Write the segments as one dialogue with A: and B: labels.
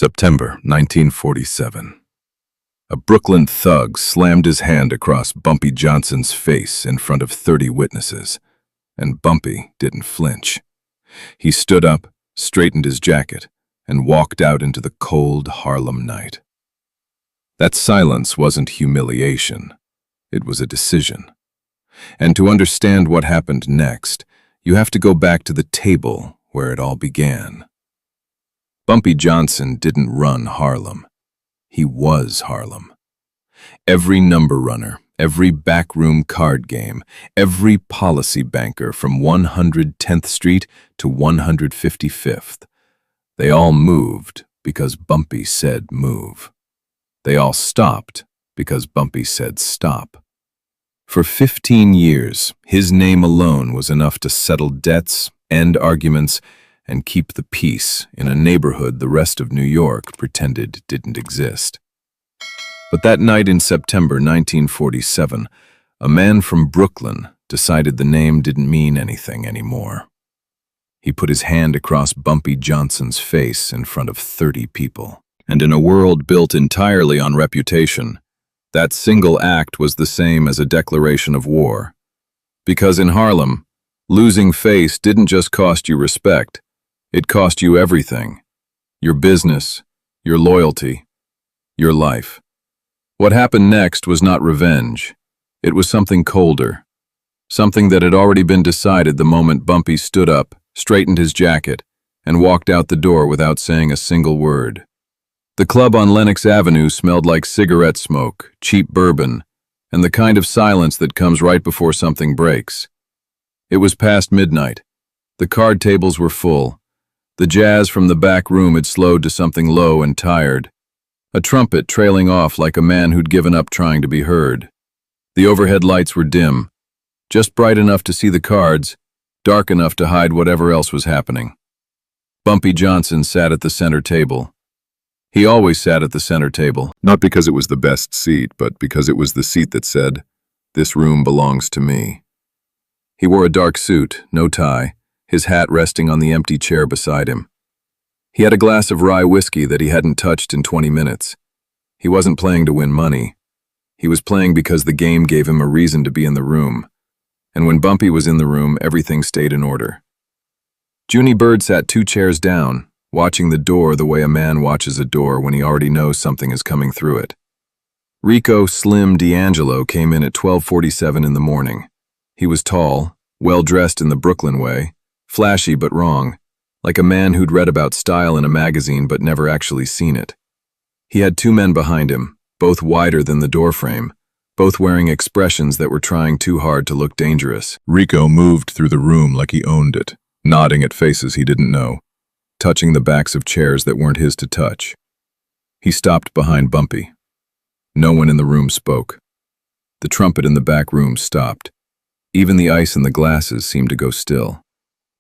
A: September 1947. A Brooklyn thug slammed his hand across Bumpy Johnson's face in front of 30 witnesses, and Bumpy didn't flinch. He stood up, straightened his jacket, and walked out into the cold Harlem night. That silence wasn't humiliation. It was a decision. And to understand what happened next, you have to go back to the table where it all began. Bumpy Johnson didn't run Harlem. He was Harlem. Every number runner, every backroom card game, every policy banker from 110th Street to 155th, they all moved because Bumpy said move. They all stopped because Bumpy said stop. For 15 years, his name alone was enough to settle debts, end arguments, and keep the peace in a neighborhood the rest of New York pretended didn't exist. But that night in September 1947, a man from Brooklyn decided the name didn't mean anything anymore. He put his hand across Bumpy Johnson's face in front of 30 people. And in a world built entirely on reputation, that single act was the same as a declaration of war. Because in Harlem, losing face didn't just cost you respect. It cost you everything. Your business, your loyalty, your life. What happened next was not revenge. It was something colder. Something that had already been decided the moment Bumpy stood up, straightened his jacket, and walked out the door without saying a single word. The club on Lenox Avenue smelled like cigarette smoke, cheap bourbon, and the kind of silence that comes right before something breaks. It was past midnight. The card tables were full. The jazz from the back room had slowed to something low and tired. A trumpet trailing off like a man who'd given up trying to be heard. The overhead lights were dim, just bright enough to see the cards, dark enough to hide whatever else was happening. Bumpy Johnson sat at the center table. He always sat at the center table, not because it was the best seat, but because it was the seat that said, "This room belongs to me." He wore a dark suit, no tie, his hat resting on the empty chair beside him. He had a glass of rye whiskey that he hadn't touched in 20 minutes. He wasn't playing to win money. He was playing because the game gave him a reason to be in the room. And when Bumpy was in the room, everything stayed in order. Junie Bird sat 2 chairs down, watching the door the way a man watches a door when he already knows something is coming through it. Rico Slim D'Angelo came in at 12:47 in the morning. He was tall, well-dressed in the Brooklyn way, flashy but wrong, like a man who'd read about style in a magazine but never actually seen it. He had 2 men behind him, both wider than the doorframe, both wearing expressions that were trying too hard to look dangerous. Rico moved through the room like he owned it, nodding at faces he didn't know, touching the backs of chairs that weren't his to touch. He stopped behind Bumpy. No one in the room spoke. The trumpet in the back room stopped. Even the ice in the glasses seemed to go still.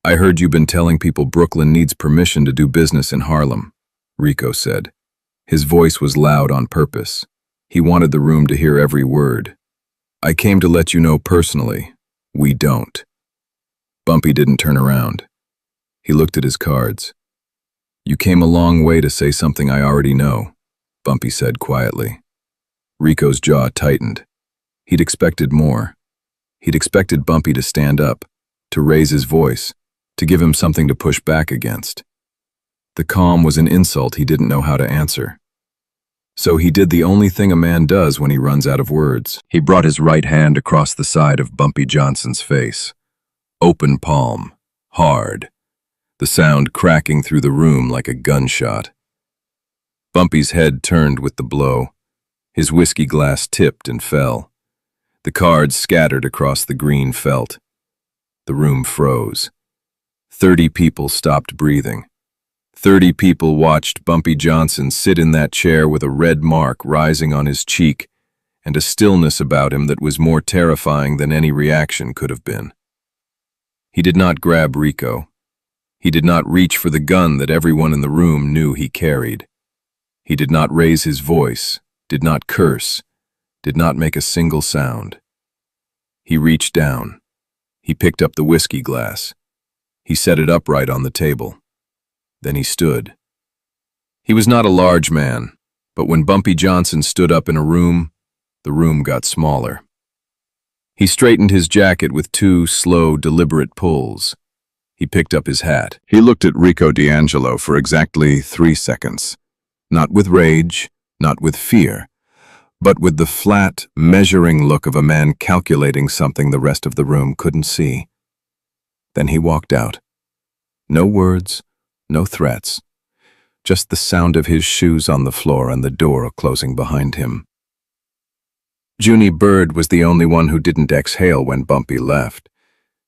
A: "I heard you've been telling people Brooklyn needs permission to do business in Harlem," Rico said. His voice was loud on purpose. He wanted the room to hear every word. "I came to let you know personally, we don't." Bumpy didn't turn around. He looked at his cards. "You came a long way to say something I already know," Bumpy said quietly. Rico's jaw tightened. He'd expected more. He'd expected Bumpy to stand up, to raise his voice, to give him something to push back against. The calm was an insult he didn't know how to answer. So he did the only thing a man does when he runs out of words. He brought his right hand across the side of Bumpy Johnson's face. Open palm, hard, the sound cracking through the room like a gunshot. Bumpy's head turned with the blow. His whiskey glass tipped and fell. The cards scattered across the green felt. The room froze. 30 people stopped breathing. 30 people watched Bumpy Johnson sit in that chair with a red mark rising on his cheek and a stillness about him that was more terrifying than any reaction could have been. He did not grab Rico. He did not reach for the gun that everyone in the room knew he carried. He did not raise his voice, did not curse, did not make a single sound. He reached down. He picked up the whiskey glass. He set it upright on the table. Then he stood. He was not a large man, but when Bumpy Johnson stood up in a room, the room got smaller. He straightened his jacket with 2 slow, deliberate pulls. He picked up his hat. He looked at Rico D'Angelo for exactly 3 seconds. Not with rage, not with fear, but with the flat, measuring look of a man calculating something the rest of the room couldn't see. Then he walked out. No words, no threats, just the sound of his shoes on the floor and the door closing behind him. Junie Bird was the only one who didn't exhale when Bumpy left.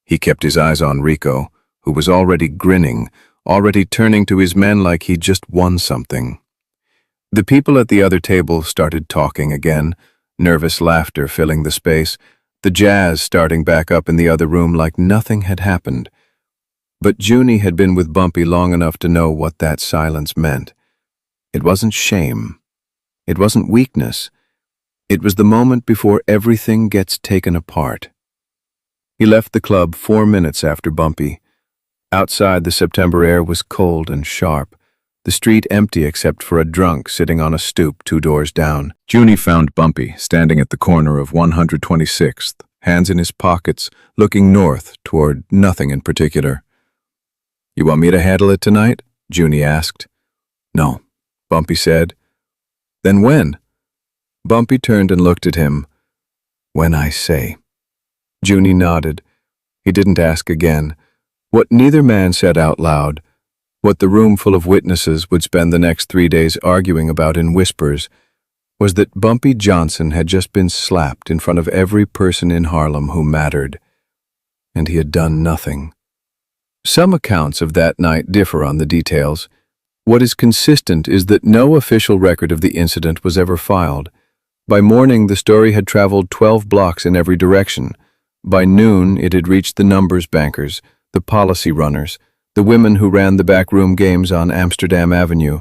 A: He kept his eyes on Rico, who was already grinning, already turning to his men like he'd just won something. The people at the other table started talking again, nervous laughter filling the space, the jazz starting back up in the other room like nothing had happened. But Junie had been with Bumpy long enough to know what that silence meant. It wasn't shame. It wasn't weakness. It was the moment before everything gets taken apart. He left the club 4 minutes after Bumpy. Outside, the September air was cold and sharp, the street empty except for a drunk sitting on a stoop 2 doors down. Junie found Bumpy standing at the corner of 126th, hands in his pockets, looking north toward nothing in particular. "You want me to handle it tonight?" Junie asked. "No," Bumpy said. "Then when?" Bumpy turned and looked at him. "When I say." Junie nodded. He didn't ask again. What neither man said out loud, what the room full of witnesses would spend the next 3 days arguing about in whispers, was that Bumpy Johnson had just been slapped in front of every person in Harlem who mattered, and he had done nothing. Some accounts of that night differ on the details. What is consistent is that no official record of the incident was ever filed. By morning, the story had traveled 12 blocks in every direction. By noon, it had reached the numbers bankers, the policy runners, the women who ran the backroom games on Amsterdam Avenue.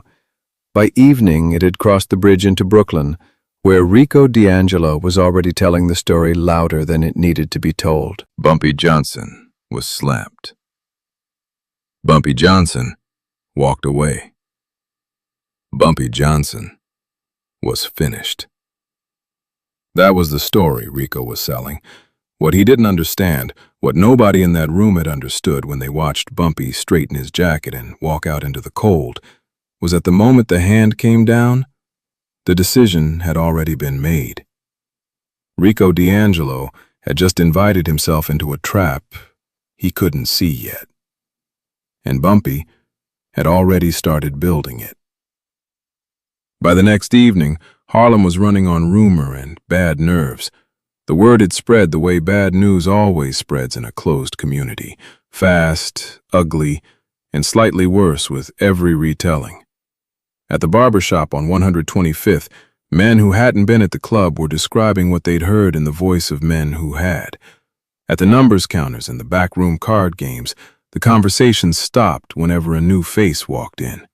A: By evening, it had crossed the bridge into Brooklyn, where Rico D'Angelo was already telling the story louder than it needed to be told. Bumpy Johnson was slapped. Bumpy Johnson walked away. Bumpy Johnson was finished. That was the story Rico was selling. What he didn't understand, what nobody in that room had understood when they watched Bumpy straighten his jacket and walk out into the cold, was at the moment the hand came down, the decision had already been made. Rico D'Angelo had just invited himself into a trap he couldn't see yet. And Bumpy had already started building it. By the next evening, Harlem was running on rumor and bad nerves. The word had spread the way bad news always spreads in a closed community, fast, ugly, and slightly worse with every retelling. At the barber shop on 125th, men who hadn't been at the club were describing what they'd heard in the voice of men who had. At the numbers counters and the backroom card games, the conversation stopped whenever a new face walked in.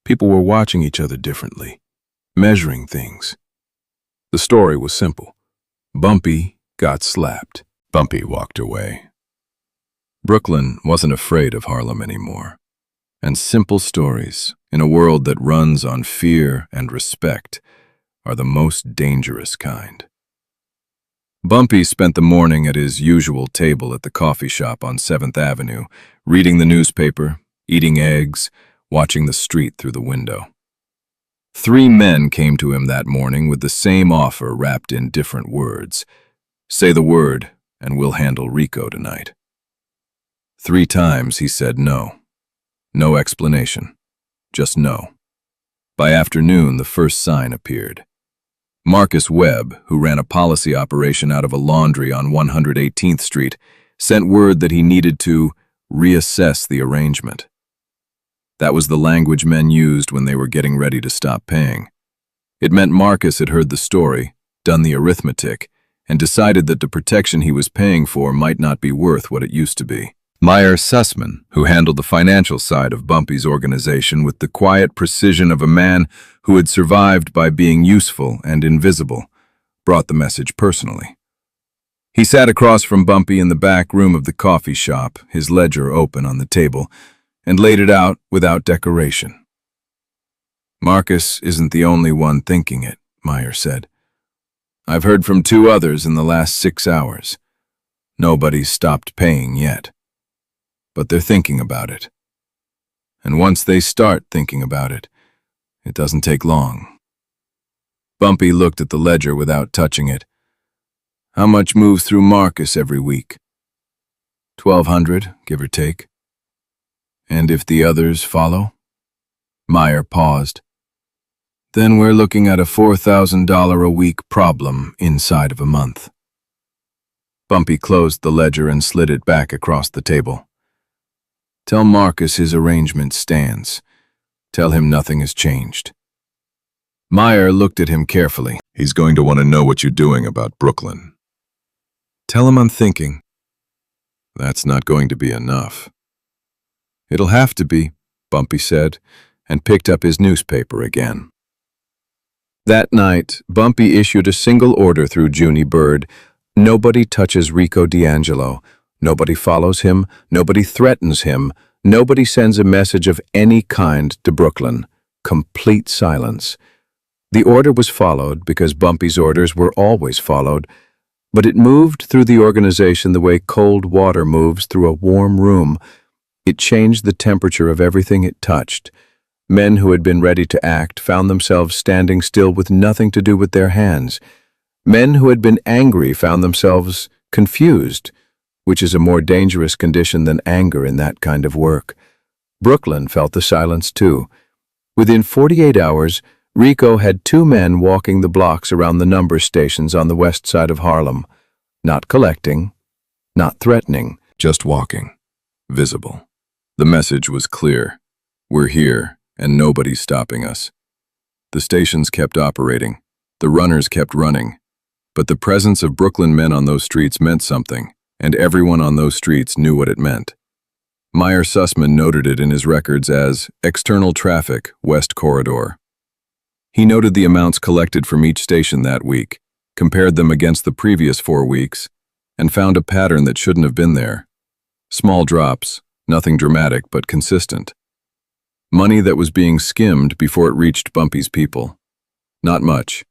A: People were watching each other differently, measuring things. The story was simple. Bumpy got slapped. Bumpy walked away. Brooklyn wasn't afraid of Harlem anymore. And simple stories, in a world that runs on fear and respect, are the most dangerous kind. Bumpy spent the morning at his usual table at the coffee shop on 7th Avenue, reading the newspaper, eating eggs, watching the street through the window. 3 men came to him that morning with the same offer wrapped in different words. Say the word, and we'll handle Rico tonight. 3 times he said no. No explanation. Just no. By afternoon, the first sign appeared. Marcus Webb, who ran a policy operation out of a laundry on 118th Street, sent word that he needed to reassess the arrangement. That was the language men used when they were getting ready to stop paying. It meant Marcus had heard the story, done the arithmetic, and decided that the protection he was paying for might not be worth what it used to be. Meyer Sussman, who handled the financial side of Bumpy's organization with the quiet precision of a man who had survived by being useful and invisible, brought the message personally. He sat across from Bumpy in the back room of the coffee shop, his ledger open on the table, and laid it out without decoration. Marcus isn't the only one thinking it, Meyer said. I've heard from 2 others in the last 6 hours. Nobody's stopped paying yet. But they're thinking about it. And once they start thinking about it, it doesn't take long. Bumpy looked at the ledger without touching it. How much moves through Marcus every week? 1,200, give or take. And if the others follow? Meyer paused. Then we're looking at a $4,000 a week problem inside of a month. Bumpy closed the ledger and slid it back across the table. Tell Marcus his arrangement stands. Tell him nothing has changed. Meyer looked at him carefully. He's going to want to know what you're doing about Brooklyn. Tell him I'm thinking. That's not going to be enough. It'll have to be, Bumpy said, and picked up his newspaper again. That night, Bumpy issued a single order through Junie Bird. Nobody touches Rico D'Angelo. Nobody follows him. Nobody threatens him. Nobody sends a message of any kind to Brooklyn. Complete silence. The order was followed because Bumpy's orders were always followed, but it moved through the organization the way cold water moves through a warm room. It changed the temperature of everything it touched. Men who had been ready to act found themselves standing still with nothing to do with their hands. Men who had been angry found themselves confused, which is a more dangerous condition than anger in that kind of work. Brooklyn felt the silence too. Within 48 hours, Rico had 2 men walking the blocks around the number stations on the west side of Harlem. Not collecting, not threatening, just walking. Visible. The message was clear. We're here, and nobody's stopping us. The stations kept operating. The runners kept running. But the presence of Brooklyn men on those streets meant something, and everyone on those streets knew what it meant. Meyer Sussman noted it in his records as External Traffic, West Corridor. He noted the amounts collected from each station that week, compared them against the previous 4 weeks, and found a pattern that shouldn't have been there. Small drops, nothing dramatic but consistent. Money that was being skimmed before it reached Bumpy's people. Not much,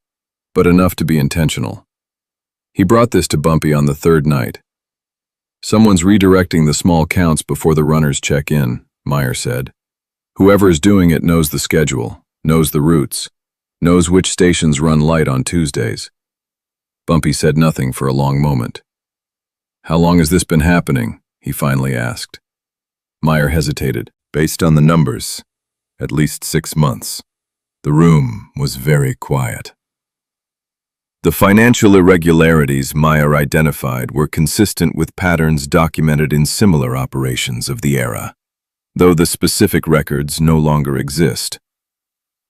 A: but enough to be intentional. He brought this to Bumpy on the 3rd night. Someone's redirecting the small counts before the runners check in, Meyer said. Whoever's doing it knows the schedule, knows the routes, knows which stations run light on Tuesdays. Bumpy said nothing for a long moment. How long has this been happening? He finally asked. Meyer hesitated. Based on the numbers, at least 6 months. The room was very quiet. The financial irregularities Meyer identified were consistent with patterns documented in similar operations of the era, though the specific records no longer exist.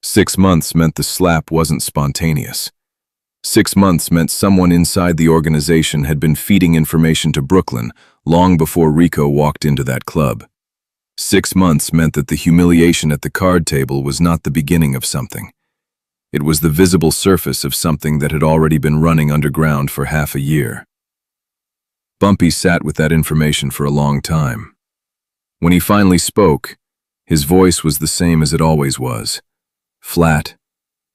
A: 6 months meant the slap wasn't spontaneous. 6 months meant someone inside the organization had been feeding information to Brooklyn long before Rico walked into that club. 6 months meant that the humiliation at the card table was not the beginning of something. It was the visible surface of something that had already been running underground for half a year. Bumpy sat with that information for a long time. When he finally spoke, his voice was the same as it always was. Flat,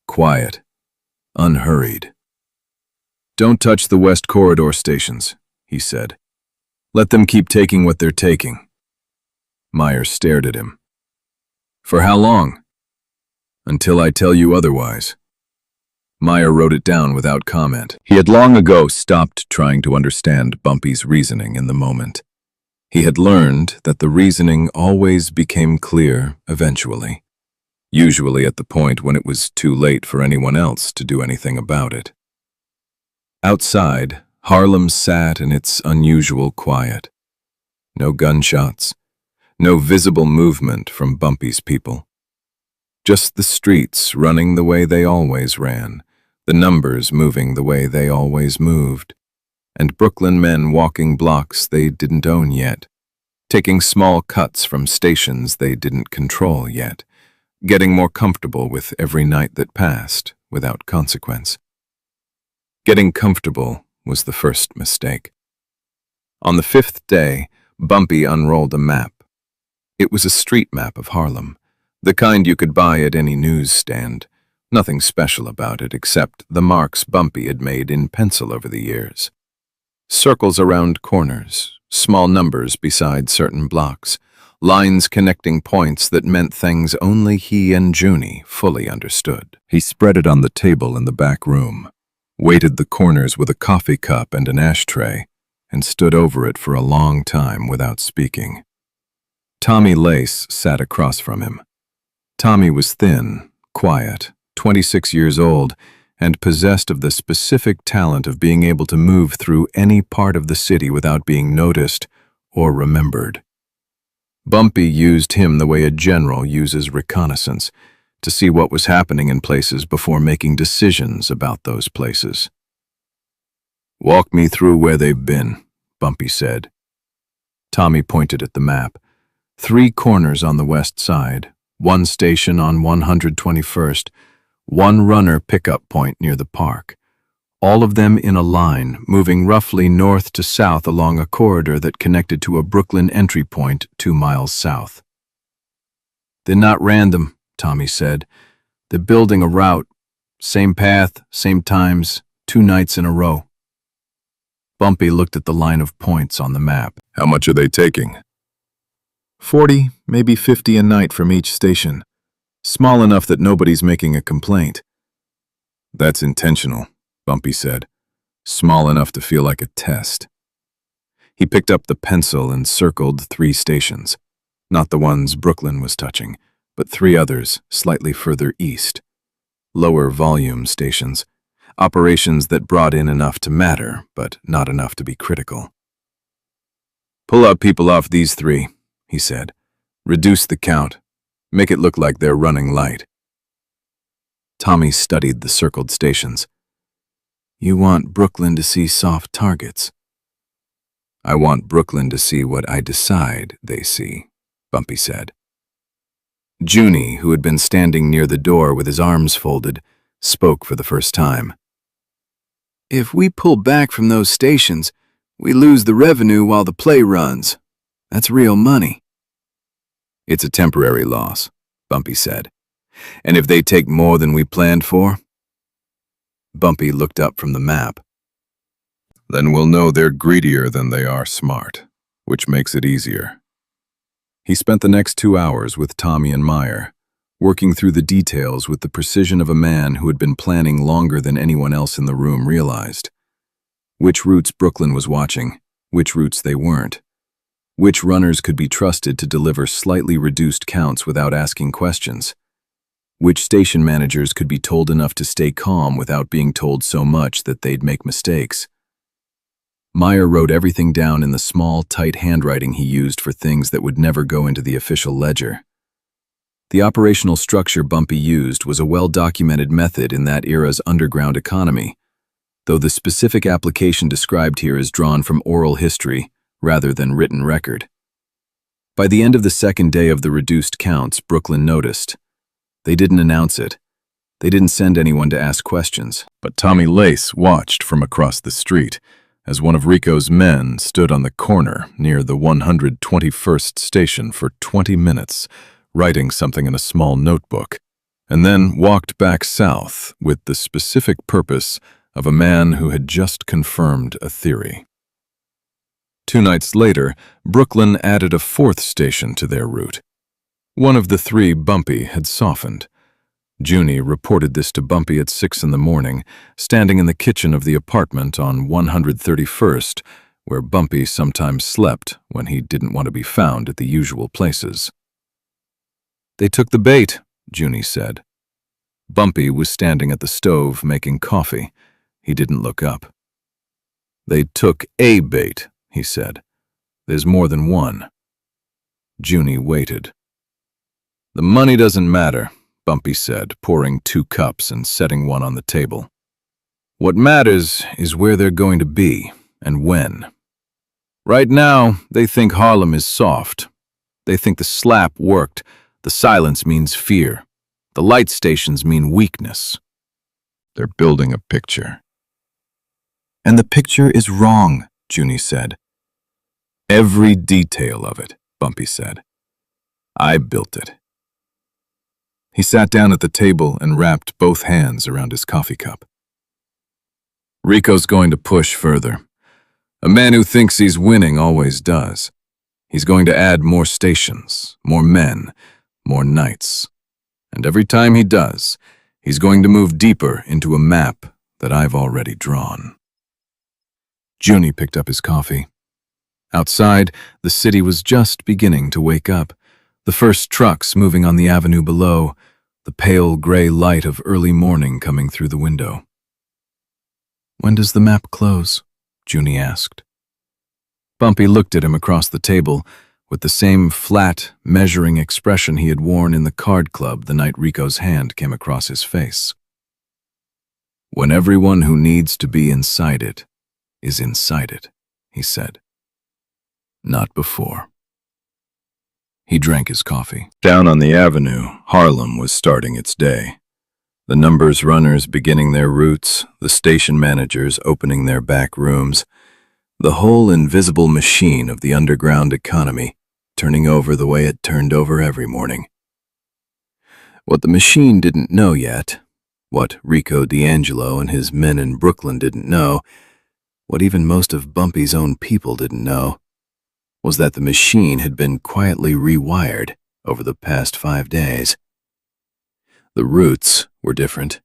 A: quiet, unhurried. Don't touch the West Corridor stations, he said. Let them keep taking what they're taking. Meyer stared at him. For how long? Until I tell you otherwise. Meyer wrote it down without comment. He had long ago stopped trying to understand Bumpy's reasoning in the moment. He had learned that the reasoning always became clear eventually, usually at the point when it was too late for anyone else to do anything about it. Outside, Harlem sat in its unusual quiet. No gunshots, no visible movement from Bumpy's people. Just the streets running the way they always ran, the numbers moving the way they always moved, and Brooklyn men walking blocks they didn't own yet, taking small cuts from stations they didn't control yet, getting more comfortable with every night that passed without consequence. Getting comfortable was the first mistake. On the 5th day, Bumpy unrolled a map. It was a street map of Harlem, The kind you could buy at any newsstand. Nothing special about it except the marks Bumpy had made in pencil over the years. Circles around corners, small numbers beside certain blocks, lines connecting points that meant things only he and Junie fully understood. He spread it on the table in the back room, weighted the corners with a coffee cup and an ashtray, and stood over it for a long time without speaking. Tommy Lace sat across from him. Tommy was thin, quiet, 26 years old, and possessed of the specific talent of being able to move through any part of the city without being noticed or remembered. Bumpy used him the way a general uses reconnaissance, to see what was happening in places before making decisions about those places. "Walk me through where they've been," Bumpy said. Tommy pointed at the map. 3 corners on the west side, 1 station on 121st, 1 runner pickup point near the park. All of them in a line, moving roughly north to south along a corridor that connected to a Brooklyn entry point 2 miles south. "They're not random," Tommy said. "They're building a route. Same path, same times, 2 nights in a row." Bumpy looked at the line of points on the map. "How much are they taking?" 40, maybe 50 a night from each station. Small enough that nobody's making a complaint. "That's intentional," Bumpy said. "Small enough to feel like a test." He picked up the pencil and circled 3 stations. Not the ones Brooklyn was touching, but 3 others slightly further east. Lower volume stations. Operations that brought in enough to matter, but not enough to be critical. "Pull out people off these 3, he said. "Reduce the count. Make it look like they're running light." Tommy studied the circled stations. "You want Brooklyn to see soft targets." "I want Brooklyn to see what I decide they see," Bumpy said. Junie, who had been standing near the door with his arms folded, spoke for the first time. "If we pull back from those stations, we lose the revenue while the play runs. That's real money." "It's a temporary loss," Bumpy said. "And if they take more than we planned for?" Bumpy looked up from the map. "Then we'll know they're greedier than they are smart, which makes it easier." He spent the next 2 hours with Tommy and Meyer, working through the details with the precision of a man who had been planning longer than anyone else in the room realized. Which routes Brooklyn was watching, which routes they weren't. Which runners could be trusted to deliver slightly reduced counts without asking questions. Which station managers could be told enough to stay calm without being told so much that they'd make mistakes. Meyer wrote everything down in the small, tight handwriting he used for things that would never go into the official ledger. The operational structure Bumpy used was a well-documented method in that era's underground economy, though the specific application described here is drawn from oral history rather than written record. By the end of the second day of the reduced counts, Brooklyn noticed. They didn't announce it. They didn't send anyone to ask questions. But Tommy Lace watched from across the street as one of Rico's men stood on the corner near the 121st station for 20 minutes, writing something in a small notebook, and then walked back south with the specific purpose of a man who had just confirmed a theory. 2 nights later, Brooklyn added a 4th station to their route. One of the 3 Bumpy had softened. Junie reported this to Bumpy at 6 in the morning, standing in the kitchen of the apartment on 131st, where Bumpy sometimes slept when he didn't want to be found at the usual places. "They took the bait," Junie said. Bumpy was standing at the stove making coffee. He didn't look up. "They took a bait," he said. "There's more than one." Junie waited. "The money doesn't matter," Bumpy said, pouring 2 cups and setting one on the table. "What matters is where they're going to be and when. Right now, they think Harlem is soft. They think the slap worked. The silence means fear. The light stations mean weakness. They're building a picture." "And the picture is wrong," Junie said. "Every detail of it," Bumpy said. "I built it." He sat down at the table and wrapped both hands around his coffee cup. Rico's going to push further. A man who thinks he's winning always does. He's going to add more stations, more men, more nights. And every time he does, he's going to move deeper into a map that I've already drawn. Junie picked up his coffee. Outside, the city was just beginning to wake up. The first trucks moving on the avenue below, the pale gray light of early morning coming through the window. "When does the map close?" Junie asked. Bumpy looked at him across the table with the same flat, measuring expression he had worn in the card club the night Rico's hand came across his face. "When everyone who needs to be inside it is inside it," he said. "Not before." He drank his coffee. Down on the avenue, Harlem was starting its day. The numbers runners beginning their routes, the station managers opening their back rooms, the whole invisible machine of the underground economy turning over the way it turned over every morning. What the machine didn't know yet, what Rico D'Angelo and his men in Brooklyn didn't know, what even most of Bumpy's own people didn't know, was that the machine had been quietly rewired over the past 5 days. The routes were different.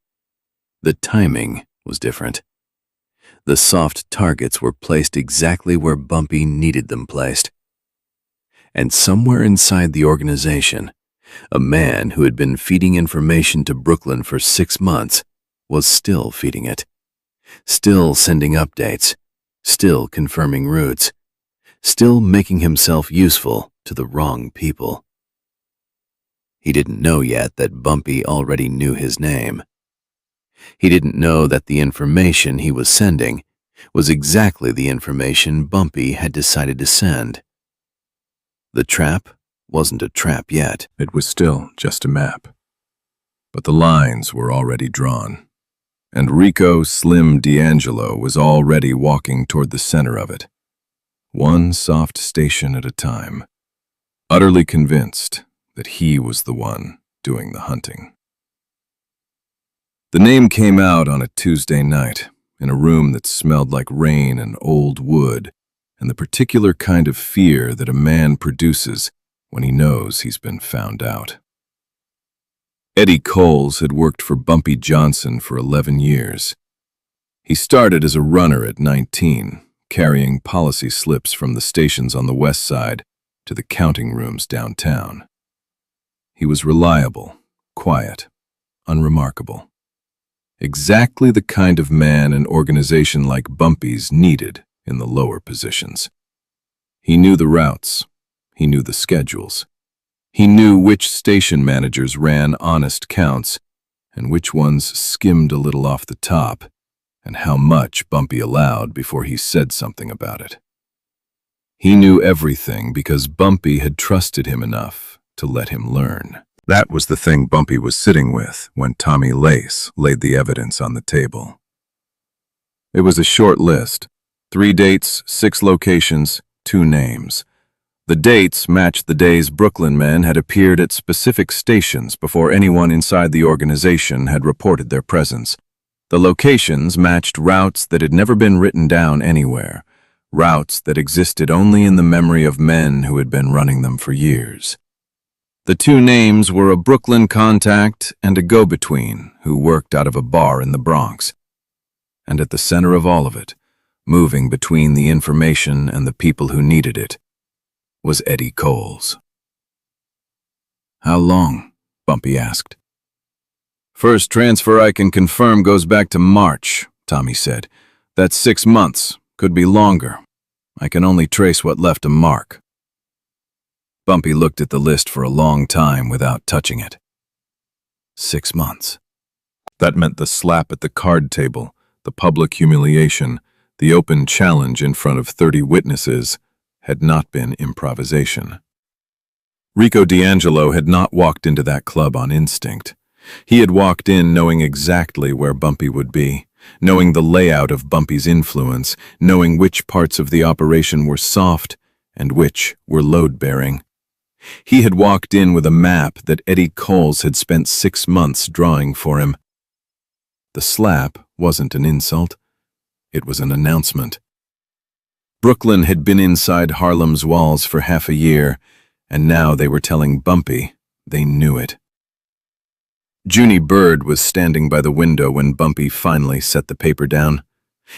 A: The timing was different. The soft targets were placed exactly where Bumpy needed them placed. And somewhere inside the organization, a man who had been feeding information to Brooklyn for 6 months was still feeding it, still sending updates, still confirming routes, still making himself useful to the wrong people. He didn't know yet that Bumpy already knew his name. He didn't know that the information he was sending was exactly the information Bumpy had decided to send. The trap wasn't a trap yet. It was still just a map. But the lines were already drawn, and Rico Slim D'Angelo was already walking toward the center of it, one soft station at a time, utterly convinced that he was the one doing the hunting. The name came out on a Tuesday night, in a room that smelled like rain and old wood, and the particular kind of fear that a man produces when he knows he's been found out. Eddie Coles had worked for Bumpy Johnson for 11 years. He started as a runner at 19, carrying policy slips from the stations on the west side to the counting rooms downtown. He was reliable, quiet, unremarkable. Exactly the kind of man an organization like Bumpy's needed in the lower positions. He knew the routes. He knew the schedules. He knew which station managers ran honest counts and which ones skimmed a little off the top, and how much Bumpy allowed before he said something about it. He knew everything because Bumpy had trusted him enough to let him learn. That was the thing Bumpy was sitting with when Tommy Lace laid the evidence on the table. It was a short list. 3 dates, 6 locations, 2 names. The dates matched the days Brooklyn men had appeared at specific stations before anyone inside the organization had reported their presence. The locations matched routes that had never been written down anywhere, routes that existed only in the memory of men who had been running them for years. The 2 names were a Brooklyn contact and a go-between who worked out of a bar in the Bronx. And at the center of all of it, moving between the information and the people who needed it, was Eddie Coles. "How long?" Bumpy asked. "First transfer I can confirm goes back to March," Tommy said. "That's 6 months, could be longer. I can only trace what left a mark." Bumpy looked at the list for a long time without touching it. 6 months. That meant the slap at the card table, the public humiliation, the open challenge in front of 30 witnesses had not been improvisation. Rico D'Angelo had not walked into that club on instinct. He had walked in knowing exactly where Bumpy would be, knowing the layout of Bumpy's influence, knowing which parts of the operation were soft and which were load-bearing. He had walked in with a map that Eddie Coles had spent 6 months drawing for him. The slap wasn't an insult. It was an announcement. Brooklyn had been inside Harlem's walls for half a year, and now they were telling Bumpy they knew it. Junie Bird was standing by the window when Bumpy finally set the paper down.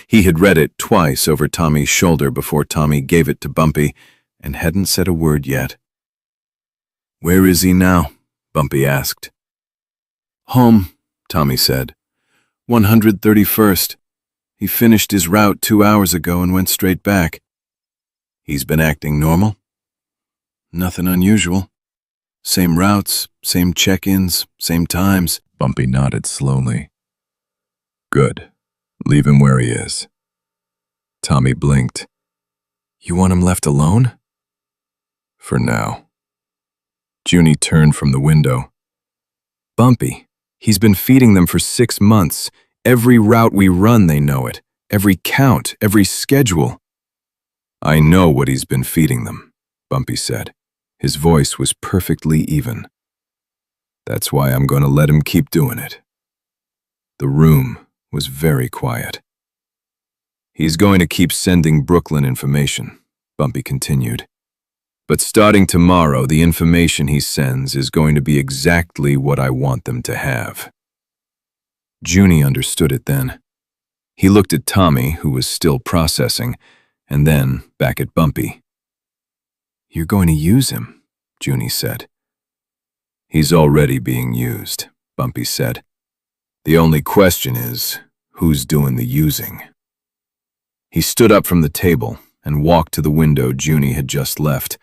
A: He had read it twice over Tommy's shoulder before Tommy gave it to Bumpy and hadn't said a word yet. "Where is he now?" Bumpy asked. "Home," Tommy said. 131st. He finished his route 2 hours ago and went straight back. He's been acting normal? Nothing unusual. Same routes, same check-ins, same times. Bumpy nodded slowly. Good. Leave him where he is. Tommy blinked. You want him left alone? For now. Junie turned from the window. Bumpy, he's been feeding them for 6 months. Every route we run, they know it. Every count, every schedule. I know what he's been feeding them, Bumpy said. His voice was perfectly even. That's why I'm going to let him keep doing it. The room was very quiet. He's going to keep sending Brooklyn information, Bumpy continued. But starting tomorrow, the information he sends is going to be exactly what I want them to have. Junie understood it then. He looked at Tommy, who was still processing, and then back at Bumpy. You're going to use him, Junie said. He's already being used, Bumpy said. The only question is, who's doing the using? He stood up from the table and walked to the window Junie had just left,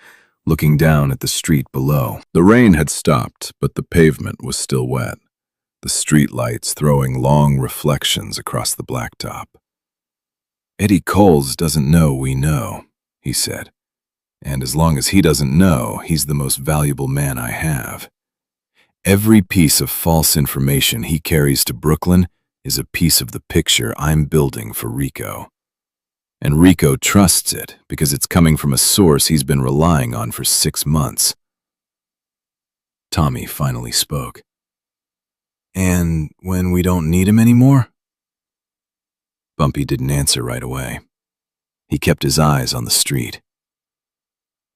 A: looking down at the street below. The rain had stopped, but the pavement was still wet, the street lights throwing long reflections across the blacktop. Eddie Coles doesn't know we know, he said. And as long as he doesn't know, he's the most valuable man I have. Every piece of false information he carries to Brooklyn is a piece of the picture I'm building for Rico. And Rico trusts it because it's coming from a source he's been relying on for 6 months. Tommy finally spoke. And when we don't need him anymore? Bumpy didn't answer right away. He kept his eyes on the street.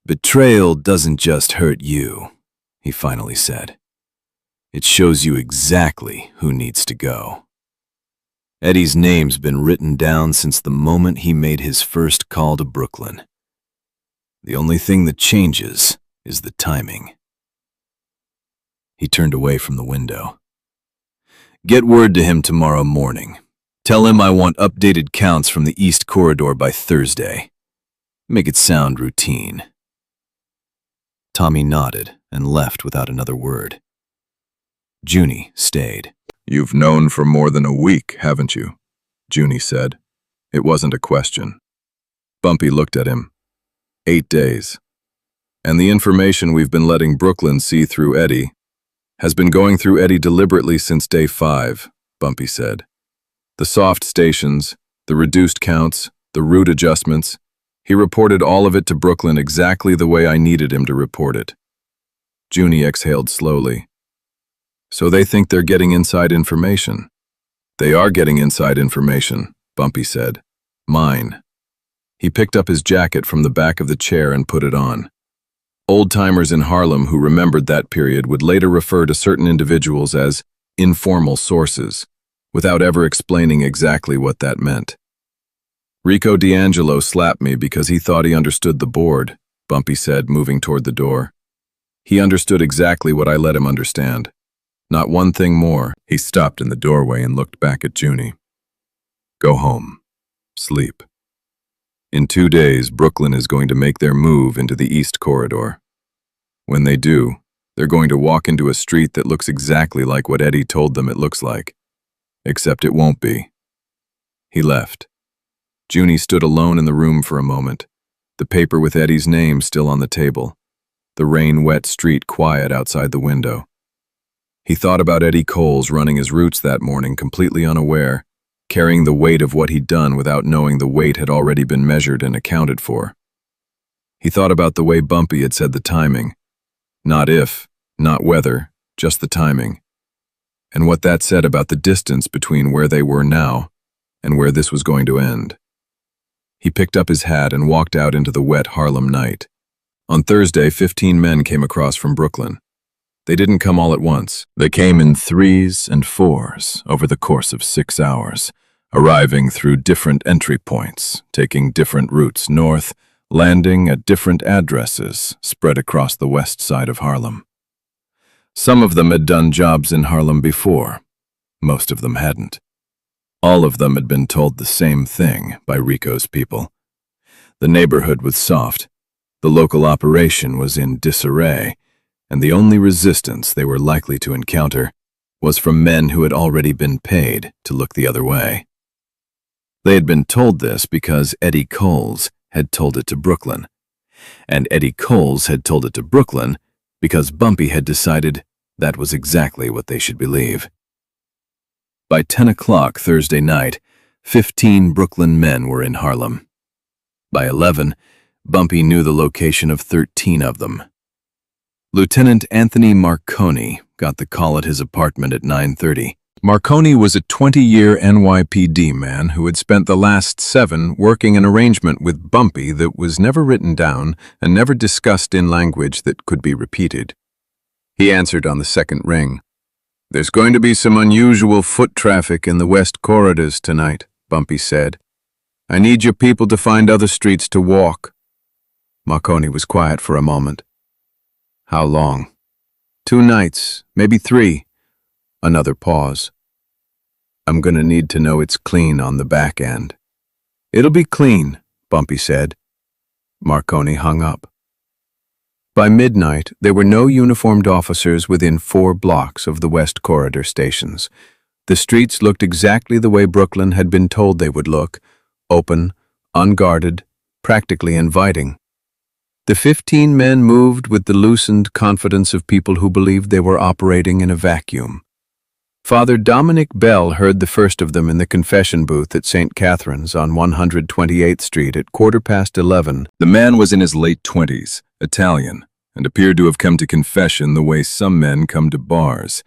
A: Betrayal doesn't just hurt you, he finally said. It shows you exactly who needs to go. Eddie's name's been written down since the moment he made his first call to Brooklyn. The only thing that changes is the timing. He turned away from the window. Get word to him tomorrow morning. Tell him I want updated counts from the East Corridor by Thursday. Make it sound routine. Tommy nodded and left without another word. Junie stayed. You've known for more than a week, haven't you? Junie said. It wasn't a question. Bumpy looked at him. 8 days. And the information we've been letting Brooklyn see through Eddie has been going through Eddie deliberately since day 5, Bumpy said. The soft stations, the reduced counts, the route adjustments, he reported all of it to Brooklyn exactly the way I needed him to report it. Junie exhaled slowly. So they think they're getting inside information. They are getting inside information, Bumpy said. Mine. He picked up his jacket from the back of the chair and put it on. Old-timers in Harlem who remembered that period would later refer to certain individuals as informal sources, without ever explaining exactly what that meant. Rico D'Angelo slapped me because he thought he understood the board, Bumpy said, moving toward the door. He understood exactly what I let him understand. Not one thing more. He stopped in the doorway and looked back at Junie. Go home. Sleep. In 2 days, Brooklyn is going to make their move into the East Corridor. When they do, they're going to walk into a street that looks exactly like what Eddie told them it looks like. Except it won't be. He left. Junie stood alone in the room for a moment, the paper with Eddie's name still on the table, the rain-wet street quiet outside the window. He thought about Eddie Coles running his routes that morning completely unaware, carrying the weight of what he'd done without knowing the weight had already been measured and accounted for. He thought about the way Bumpy had said the timing, Not if, not whether, just the timing. And what that said about the distance between where they were now and where this was going to end. He picked up his hat and walked out into the wet Harlem night. On Thursday, 15 men came across from Brooklyn. They didn't come all at once. They came in 3s and 4s over the course of 6 hours, arriving through different entry points, taking different routes north, landing at different addresses spread across the west side of Harlem. Some of them had done jobs in Harlem before. Most of them hadn't. All of them had been told the same thing by Rico's people. The neighborhood was soft. The local operation was in disarray, and the only resistance they were likely to encounter was from men who had already been paid to look the other way. They had been told this because Eddie Coles had told it to Brooklyn, and Eddie Coles had told it to Brooklyn because Bumpy had decided that was exactly what they should believe. By 10 o'clock Thursday night, 15 Brooklyn men were in Harlem. By 11, Bumpy knew the location of 13 of them. Lieutenant Anthony Marconi got the call at his apartment at 9:30. Marconi was a 20-year NYPD man who had spent the last 7 working an arrangement with Bumpy that was never written down and never discussed in language that could be repeated. He answered on the second ring. "There's going to be some unusual foot traffic in the west corridors tonight," Bumpy said. "I need your people to find other streets to walk." Marconi was quiet for a moment. "How long?" "2 nights, maybe 3. Another pause. "I'm gonna need to know it's clean on the back end." "It'll be clean," Bumpy said. Marconi hung up. By midnight, there were no uniformed officers within 4 blocks of the West Corridor stations. The streets looked exactly the way Brooklyn had been told they would look, open, unguarded, practically inviting. The 15 men moved with the loosened confidence of people who believed they were operating in a vacuum. Father Dominic Bell heard the first of them in the confession booth at St. Catherine's on 128th Street at 11:15. The man was in his late 20s, Italian, and appeared to have come to confession the way some men come to bars,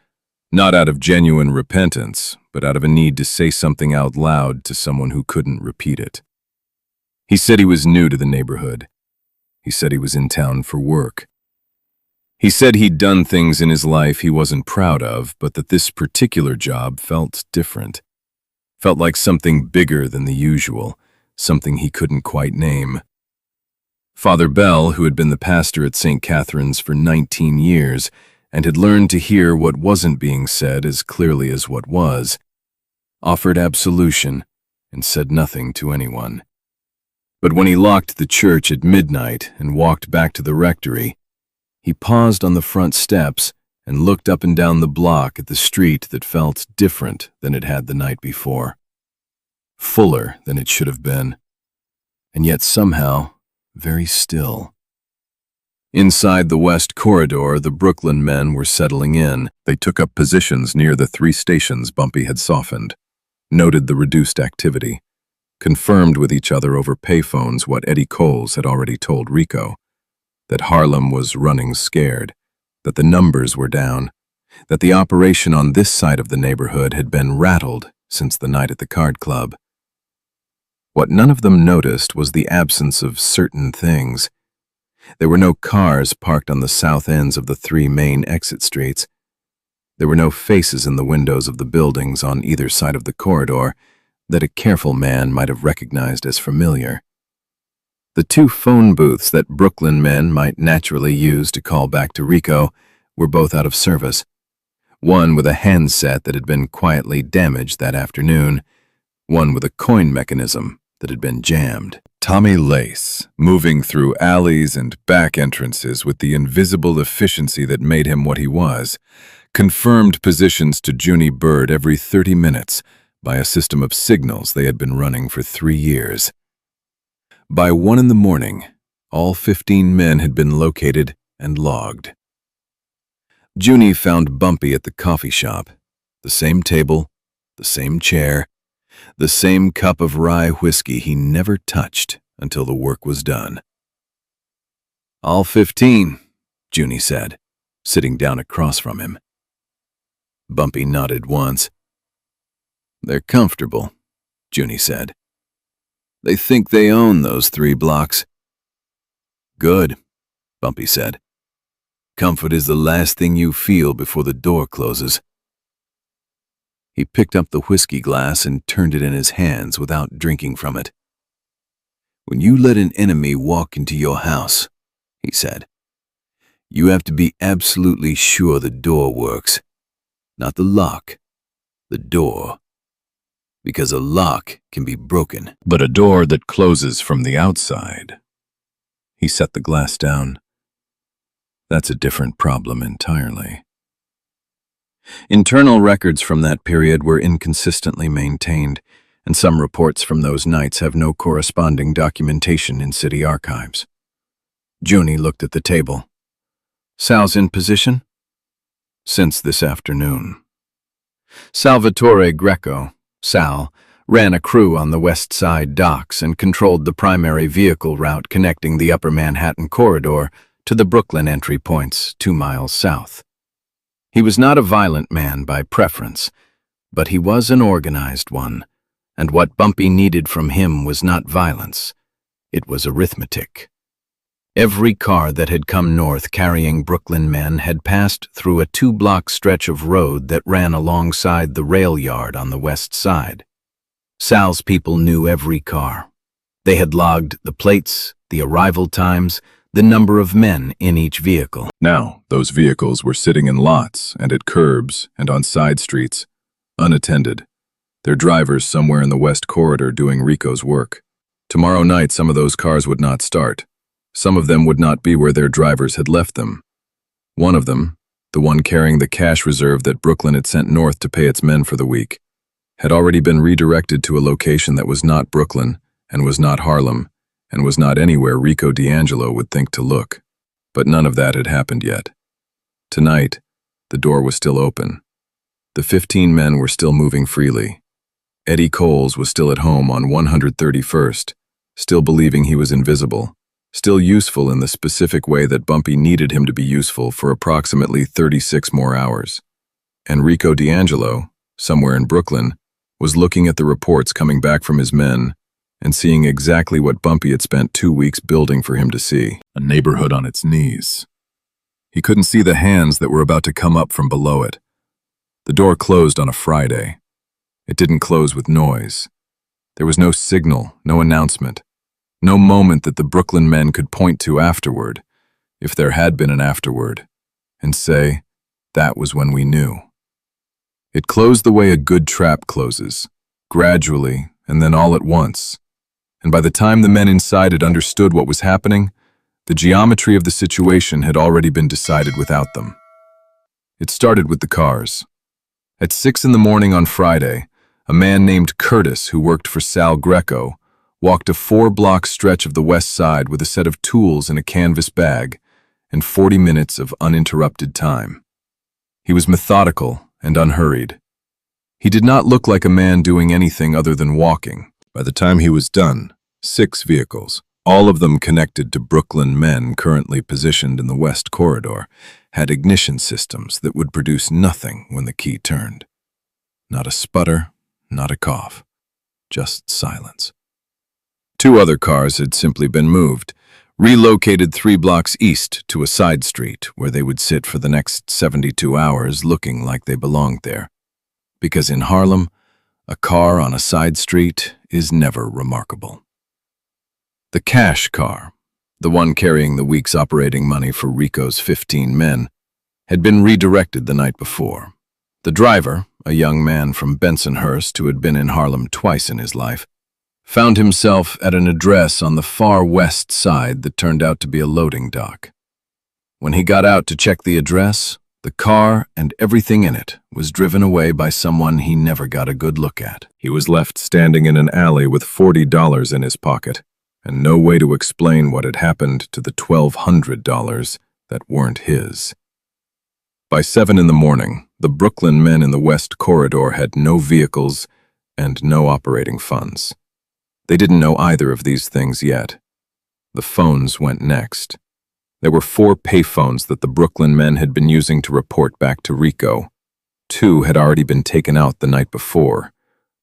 A: not out of genuine repentance, but out of a need to say something out loud to someone who couldn't repeat it. He said he was new to the neighborhood. He said he was in town for work. He said he'd done things in his life he wasn't proud of, but that this particular job felt different. Felt like something bigger than the usual, something he couldn't quite name. Father Bell, who had been the pastor at St. Catherine's for 19 years and had learned to hear what wasn't being said as clearly as what was, offered absolution and said nothing to anyone. But when he locked the church at midnight and walked back to the rectory, he paused on the front steps and looked up and down the block at the street that felt different than it had the night before, fuller than it should have been, and yet somehow very still. Inside the West Corridor, the Brooklyn men were settling in. They took up positions near the 3 stations Bumpy had softened, noted the reduced activity, confirmed with each other over payphones what Eddie Coles had already told Rico, that Harlem was running scared, that the numbers were down, that the operation on this side of the neighborhood had been rattled since the night at the card club. What none of them noticed was the absence of certain things. There were no cars parked on the south ends of the 3 main exit streets. There were no faces in the windows of the buildings on either side of the corridor that a careful man might have recognized as familiar. The 2 phone booths that Brooklyn men might naturally use to call back to Rico were both out of service. One with a handset that had been quietly damaged that afternoon, one with a coin mechanism that had been jammed. Tommy Lace, moving through alleys and back entrances with the invisible efficiency that made him what he was, confirmed positions to Junie Bird every 30 minutes by a system of signals they had been running for 3 years. By 1 in the morning, all 15 men had been located and logged. Junie found Bumpy at the coffee shop, the same table, the same chair, the same cup of rye whiskey he never touched until the work was done. "All 15, Junie said. sitting down across from him. Bumpy nodded once. "They're comfortable," Junie said. "They think they own those 3 blocks." "Good," Bumpy said. "Comfort is the last thing you feel before the door closes." He picked up the whiskey glass and turned it in his hands without drinking from it. "When you let an enemy walk into your house," he said, "you have to be absolutely sure the door works. Not the lock, the door. Because a lock can be broken, but a door that closes from the outside." He set the glass down. "That's a different problem entirely." Internal records from that period were inconsistently maintained, and some reports from those nights have no corresponding documentation in city archives. Junie looked at the table. "Sal's in position?" "Since this afternoon." Salvatore Greco, Sal, ran a crew on the West Side docks and controlled the primary vehicle route connecting the Upper Manhattan corridor to the Brooklyn entry points 2 miles south. He was not a violent man by preference, but he was an organized one, and what Bumpy needed from him was not violence. It was arithmetic. Every car that had come north carrying Brooklyn men had passed through a 2-block stretch of road that ran alongside the rail yard on the west side. Sal's people knew every car. They had logged the plates, the arrival times, the number of men in each vehicle. Now, those vehicles were sitting in lots and at curbs and on side streets, unattended, their drivers somewhere in the West Corridor doing Rico's work. Tomorrow night, some of those cars would not start. Some of them would not be where their drivers had left them. One of them, the one carrying the cash reserve that Brooklyn had sent north to pay its men for the week, had already been redirected to a location that was not Brooklyn and was not Harlem and was not anywhere Rico D'Angelo would think to look. But none of that had happened yet. Tonight, the door was still open. The 15 men were still moving freely. Eddie Coles was still at home on 131st, still believing he was invisible, still useful in the specific way that Bumpy needed him to be useful for approximately 36 more hours. And Rico D'Angelo, somewhere in Brooklyn, was looking at the reports coming back from his men and seeing exactly what Bumpy had spent 2 weeks building for him to see, a neighborhood on its knees. He couldn't see the hands that were about to come up from below it. The door closed on a Friday. It didn't close with noise. There was no signal, no announcement, no moment that the Brooklyn men could point to afterward, if there had been an afterward, and say, "That was when we knew." It closed the way a good trap closes, gradually and then all at once. And by the time the men inside had understood what was happening, the geometry of the situation had already been decided without them. It started with the cars. At 6 in the morning on Friday, a man named Curtis, who worked for Sal Greco, walked a 4-block stretch of the west side with a set of tools in a canvas bag and 40 minutes of uninterrupted time. He was methodical and unhurried. He did not look like a man doing anything other than walking. By the time he was done, 6 vehicles, all of them connected to Brooklyn men currently positioned in the West Corridor, had ignition systems that would produce nothing when the key turned. Not a sputter, not a cough, just silence. 2 other cars had simply been moved, relocated 3 blocks east to a side street where they would sit for the next 72 hours looking like they belonged there. Because in Harlem, a car on a side street is never remarkable. The cash car, the one carrying the week's operating money for Rico's 15 men, had been redirected the night before. The driver, a young man from Bensonhurst who had been in Harlem twice in his life, found himself at an address on the far west side that turned out to be a loading dock. When he got out to check the address, the car and everything in it was driven away by someone he never got a good look at. He was left standing in an alley with $40 in his pocket, and no way to explain what had happened to the $1,200 that weren't his. By 7 in the morning, the Brooklyn men in the West Corridor had no vehicles and no operating funds. They didn't know either of these things yet. The phones went next. There were 4 payphones that the Brooklyn men had been using to report back to Rico. 2 had already been taken out the night before.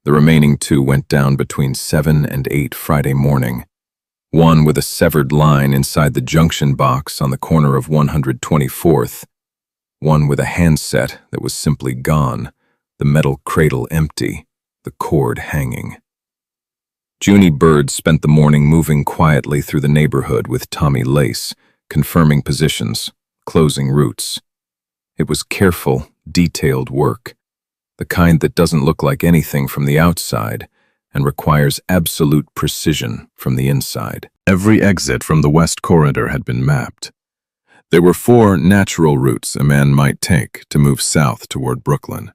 A: The remaining 2 went down between 7 and 8 Friday morning. One with a severed line inside the junction box on the corner of 124th. One with a handset that was simply gone, the metal cradle empty, the cord hanging. Junie Bird spent the morning moving quietly through the neighborhood with Tommy Lace, confirming positions, closing routes. It was careful, detailed work, the kind that doesn't look like anything from the outside and requires absolute precision from the inside. Every exit from the West Corridor had been mapped. There were 4 natural routes a man might take to move south toward Brooklyn.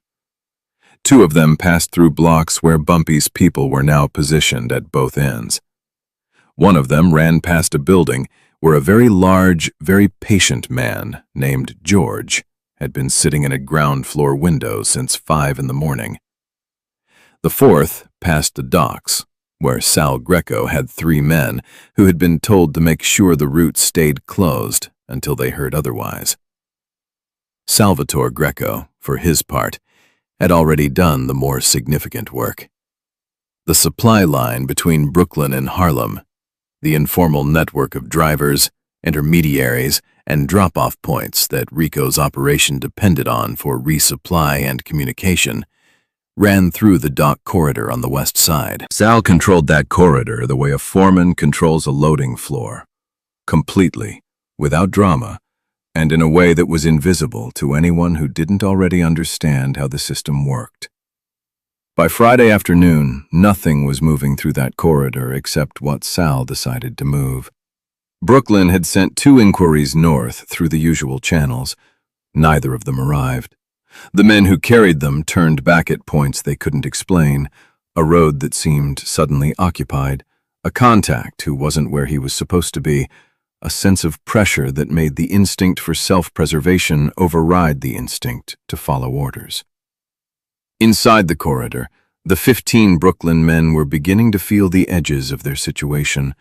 A: 2 of them passed through blocks where Bumpy's people were now positioned at both ends. One of them ran past a building where a very large, very patient man named George had been sitting in a ground-floor window since 5 in the morning. The 4th passed the docks, where Sal Greco had 3 men who had been told to make sure the route stayed closed until they heard otherwise. Salvatore Greco, for his part, had already done the more significant work. The supply line between Brooklyn and Harlem, the informal network of drivers, intermediaries, and drop-off points that Rico's operation depended on for resupply and communication, ran through the dock corridor on the west side. Sal controlled that corridor the way a foreman controls a loading floor, completely, without drama, and in a way that was invisible to anyone who didn't already understand how the system worked. By Friday afternoon, nothing was moving through that corridor except what Sal decided to move. Brooklyn had sent 2 inquiries north through the usual channels. Neither of them arrived. The men who carried them turned back at points they couldn't explain, a road that seemed suddenly occupied, a contact who wasn't where he was supposed to be, a sense of pressure that made the instinct for self-preservation override the instinct to follow orders. Inside the corridor, the 15 Brooklyn men were beginning to feel the edges of their situation.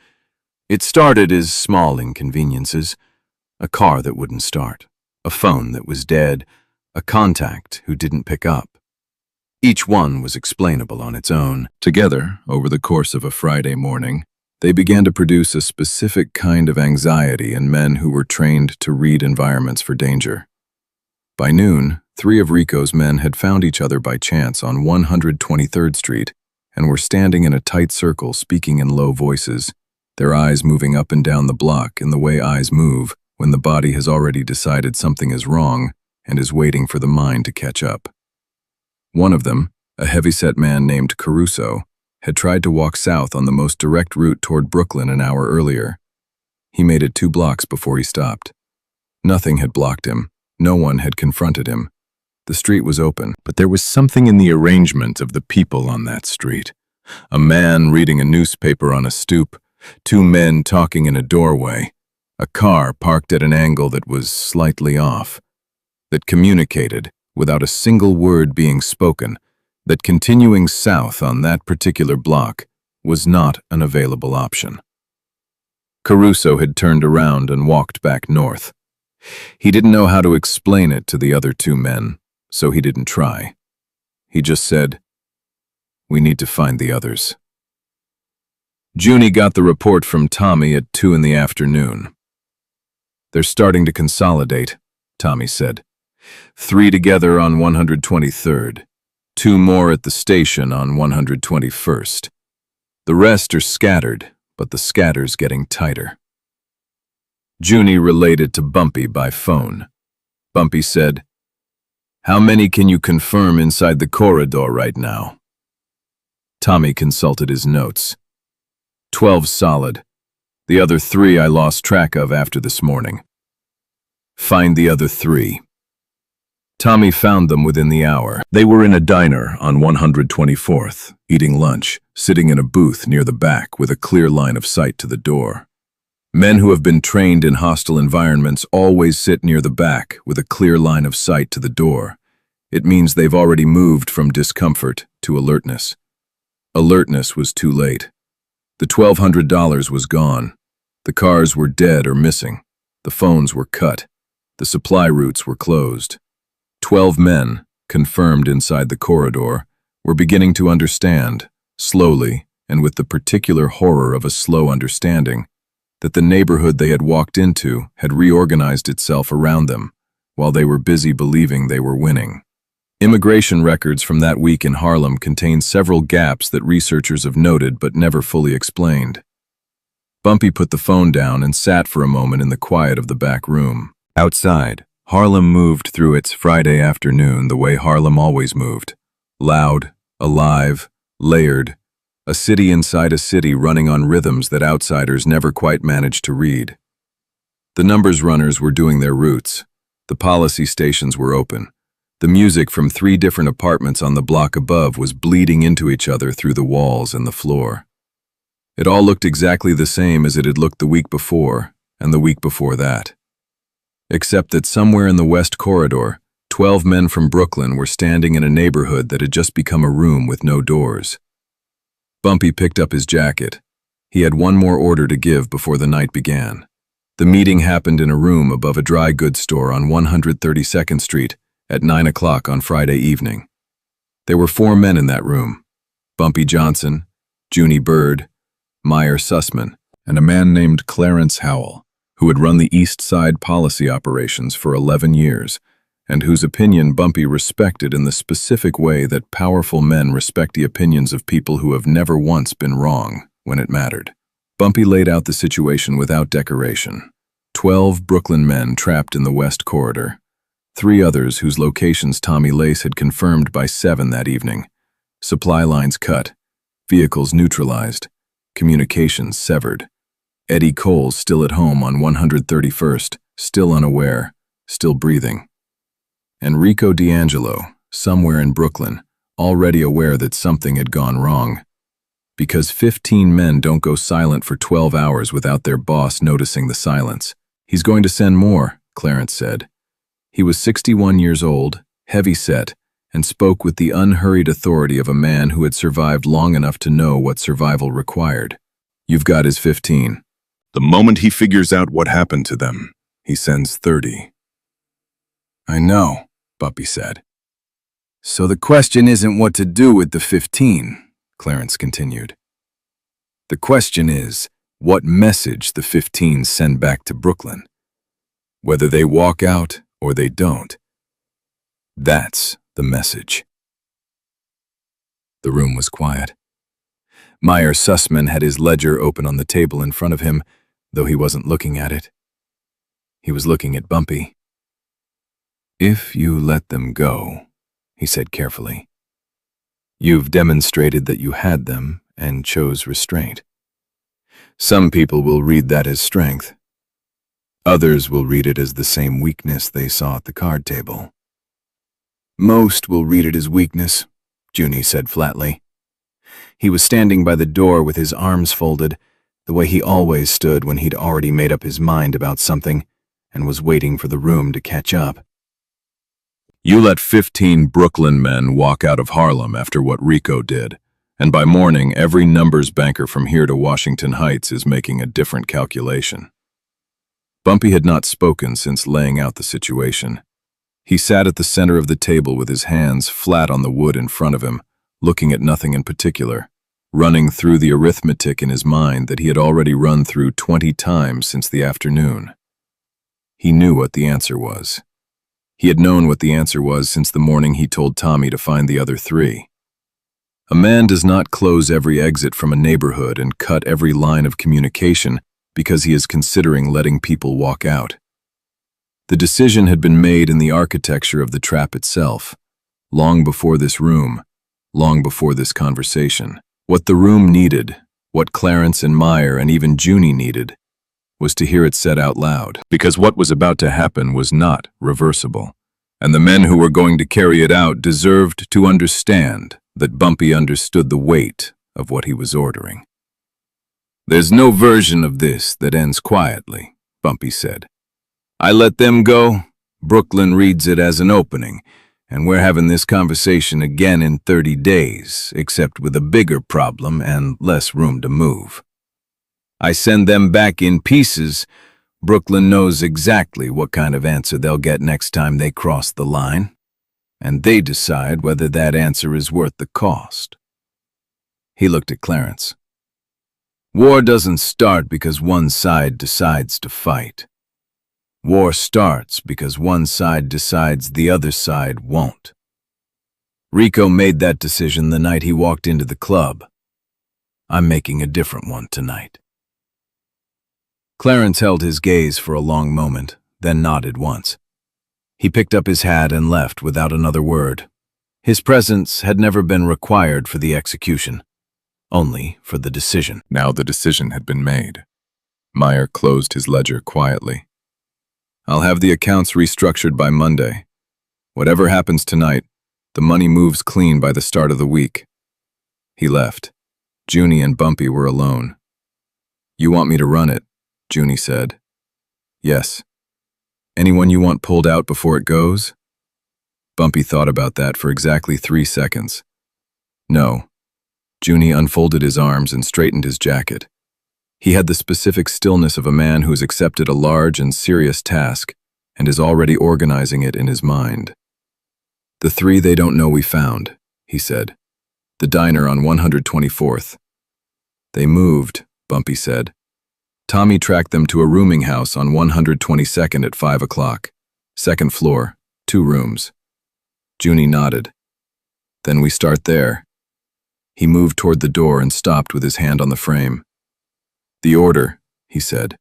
A: It started as small inconveniences, a car that wouldn't start, a phone that was dead, a contact who didn't pick up. Each one was explainable on its own. Together, over the course of a Friday morning, they began to produce a specific kind of anxiety in men who were trained to read environments for danger. By noon, 3 of Rico's men had found each other by chance on 123rd Street and were standing in a tight circle speaking in low voices, their eyes moving up and down the block in the way eyes move when the body has already decided something is wrong and is waiting for the mind to catch up. One of them, a heavyset man named Caruso, had tried to walk south on the most direct route toward Brooklyn an hour earlier. He made it 2 blocks before he stopped. Nothing had blocked him. No one had confronted him. The street was open, but there was something in the arrangement of the people on that street. A man reading a newspaper on a stoop, 2 men talking in a doorway, a car parked at an angle that was slightly off, that communicated, without a single word being spoken, that continuing south on that particular block was not an available option. Caruso had turned around and walked back north. He didn't know how to explain it to the other 2 men, so he didn't try. He just said, "We need to find the others." Junie got the report from Tommy at 2 in the afternoon. "They're starting to consolidate," Tommy said. 3 together on 123rd, 2 more at the station on 121st. The rest are scattered, but the scatter's getting tighter. Junie relayed it to Bumpy by phone. Bumpy said, "How many can you confirm inside the corridor right now?" Tommy consulted his notes. 12 solid. The other 3 I lost track of after this morning. Find the other 3. Tommy found them within the hour. They were in a diner on 124th, eating lunch, sitting in a booth near the back with a clear line of sight to the door. Men who have been trained in hostile environments always sit near the back with a clear line of sight to the door. It means they've already moved from discomfort to alertness. Alertness was too late. The $1,200 was gone. The cars were dead or missing. The phones were cut. The supply routes were closed. 12 men, confirmed inside the corridor, were beginning to understand, slowly and with the particular horror of a slow understanding, that the neighborhood they had walked into had reorganized itself around them, while they were busy believing they were winning. Immigration records from that week in Harlem contained several gaps that researchers have noted but never fully explained. Bumpy put the phone down and sat for a moment in the quiet of the back room. Outside, Harlem moved through its Friday afternoon the way Harlem always moved. Loud, alive, layered, a city inside a city running on rhythms that outsiders never quite managed to read. The numbers runners were doing their routes. The policy stations were open. The music from 3 different apartments on the block above was bleeding into each other through the walls and the floor. It all looked exactly the same as it had looked the week before and the week before that. Except that somewhere in the West Corridor, 12 men from Brooklyn were standing in a neighborhood that had just become a room with no doors. Bumpy picked up his jacket. He had one more order to give before the night began. The meeting happened in a room above a dry goods store on 132nd Street at 9 o'clock on Friday evening. There were 4 men in that room: Bumpy Johnson, Junie Bird, Meyer Sussman, and a man named Clarence Howell, who had run the East Side policy operations for 11 years, and whose opinion Bumpy respected in the specific way that powerful men respect the opinions of people who have never once been wrong when it mattered. Bumpy laid out the situation without decoration. 12 Brooklyn men trapped in the West Corridor. 3 others whose locations Tommy Lace had confirmed by 7 that evening. Supply lines cut. Vehicles neutralized. Communications severed. Eddie Cole still at home on 131st, still unaware, still breathing. Enrico D'Angelo, somewhere in Brooklyn, already aware that something had gone wrong. Because 15 men don't go silent for 12 hours without their boss noticing the silence. He's going to send more, Clarence said. He was 61 years old, heavy-set, and spoke with the unhurried authority of a man who had survived long enough to know what survival required. You've got his 15. The moment he figures out what happened to them, he sends 30. I know, Bumpy said. So the question isn't what to do with the 15, Clarence continued. The question is what message the 15 send back to Brooklyn. Whether they walk out or they don't. That's the message. The room was quiet. Meyer Sussman had his ledger open on the table in front of him, though he wasn't looking at it. He was looking at Bumpy. If you let them go, he said carefully, you've demonstrated that you had them and chose restraint. Some people will read that as strength. Others will read it as the same weakness they saw at the card table. Most will read it as weakness, Junie said flatly. He was standing by the door with his arms folded, the way he always stood when he'd already made up his mind about something and was waiting for the room to catch up. You let 15 Brooklyn men walk out of Harlem after what Rico did, and by morning every numbers banker from here to Washington Heights is making a different calculation. Bumpy had not spoken since laying out the situation. He sat at the center of the table with his hands flat on the wood in front of him, looking at nothing in particular, running through the arithmetic in his mind that he had already run through 20 times since the afternoon. He knew what the answer was. He had known what the answer was since the morning he told Tommy to find the other 3. A man does not close every exit from a neighborhood and cut every line of communication because he is considering letting people walk out. The decision had been made in the architecture of the trap itself, long before this room, long before this conversation. What the room needed, what Clarence and Meyer and even Junie needed, was to hear it said out loud, because what was about to happen was not reversible, and the men who were going to carry it out deserved to understand that Bumpy understood the weight of what he was ordering. There's no version of this that ends quietly, Bumpy said. I let them go, Brooklyn reads it as an opening, and we're having this conversation again in 30 days, except with a bigger problem and less room to move. I send them back in pieces, Brooklyn knows exactly what kind of answer they'll get next time they cross the line, and they decide whether that answer is worth the cost. He looked at Clarence. War doesn't start because one side decides to fight. War starts because one side decides the other side won't. Rico made that decision the night he walked into the club. I'm making a different one tonight. Clarence held his gaze for a long moment, then nodded once. He picked up his hat and left without another word. His presence had never been required for the execution, only for the decision. Now the decision had been made. Meyer closed his ledger quietly. I'll have the accounts restructured by Monday. Whatever happens tonight, the money moves clean by the start of the week. He left. Junie and Bumpy were alone. You want me to run it? Junie said. Yes. Anyone you want pulled out before it goes? Bumpy thought about that for exactly 3 seconds. No. Junie unfolded his arms and straightened his jacket. He had the specific stillness of a man who's accepted a large and serious task and is already organizing it in his mind. The 3 they don't know we found, he said. The diner on 124th. They moved, Bumpy said. Tommy tracked them to a rooming house on 122nd at 5 o'clock. 2nd floor, 2 rooms. Junie nodded. Then we start there. He moved toward the door and stopped with his hand on the frame. The order, he said.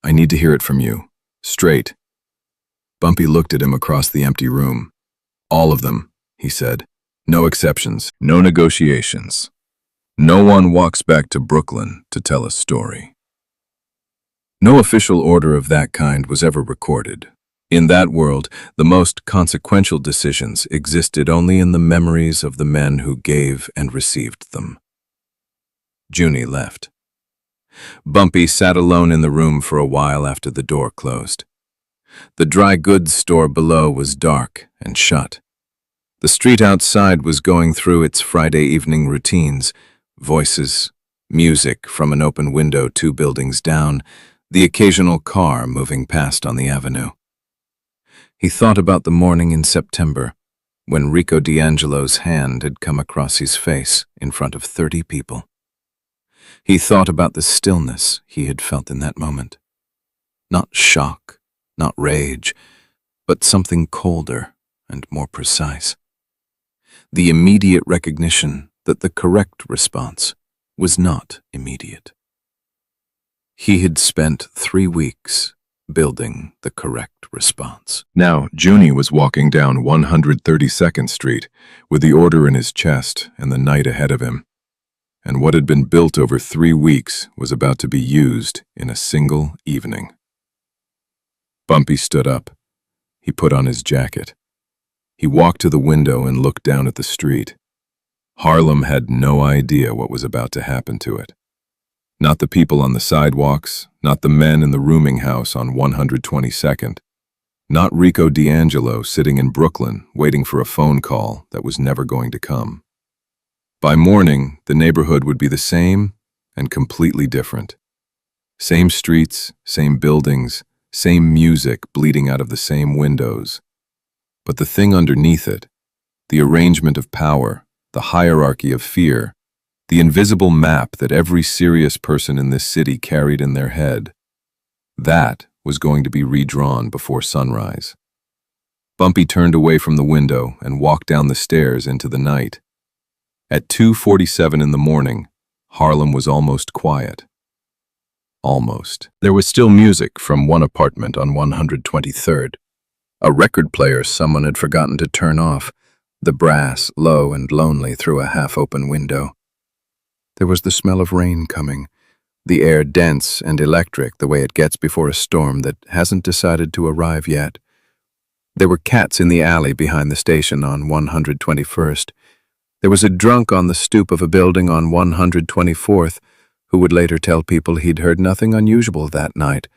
A: I need to hear it from you. Straight. Bumpy looked at him across the empty room. All of them, he said. No exceptions, no negotiations. No one walks back to Brooklyn to tell a story. No official order of that kind was ever recorded. In that world, the most consequential decisions existed only in the memories of the men who gave and received them. Junie left. Bumpy sat alone in the room for a while after the door closed. The dry goods store below was dark and shut. The street outside was going through its Friday evening routines, voices, music from an open window 2 buildings down, the occasional car moving past on the avenue. He thought about the morning in September, when Rico D'Angelo's hand had come across his face in front of 30 people. He thought about the stillness he had felt in that moment. Not shock, not rage, but something colder and more precise. The immediate recognition that the correct response was not immediate. He had spent 3 weeks building the correct response. Now, Junie was walking down 132nd Street with the order in his chest and the night ahead of him. And what had been built over 3 weeks was about to be used in a single evening. Bumpy stood up. He put on his jacket. He walked to the window and looked down at the street. Harlem had no idea what was about to happen to it. Not the people on the sidewalks, not the men in the rooming house on 122nd, not Rico D'Angelo sitting in Brooklyn waiting for a phone call that was never going to come. By morning, the neighborhood would be the same and completely different. Same streets, same buildings, same music bleeding out of the same windows. But the thing underneath it, the arrangement of power, the hierarchy of fear, the invisible map that every serious person in this city carried in their head, that was going to be redrawn before sunrise. Bumpy turned away from the window and walked down the stairs into the night. At 2:47 in the morning, Harlem was almost quiet. Almost. There was still music from one apartment on 123rd. A record player someone had forgotten to turn off, the brass low and lonely through a half-open window. There was the smell of rain coming, the air dense and electric the way it gets before a storm that hasn't decided to arrive yet. There were cats in the alley behind the station on 121st. There was a drunk on the stoop of a building on 124th who would later tell people he'd heard nothing unusual that night,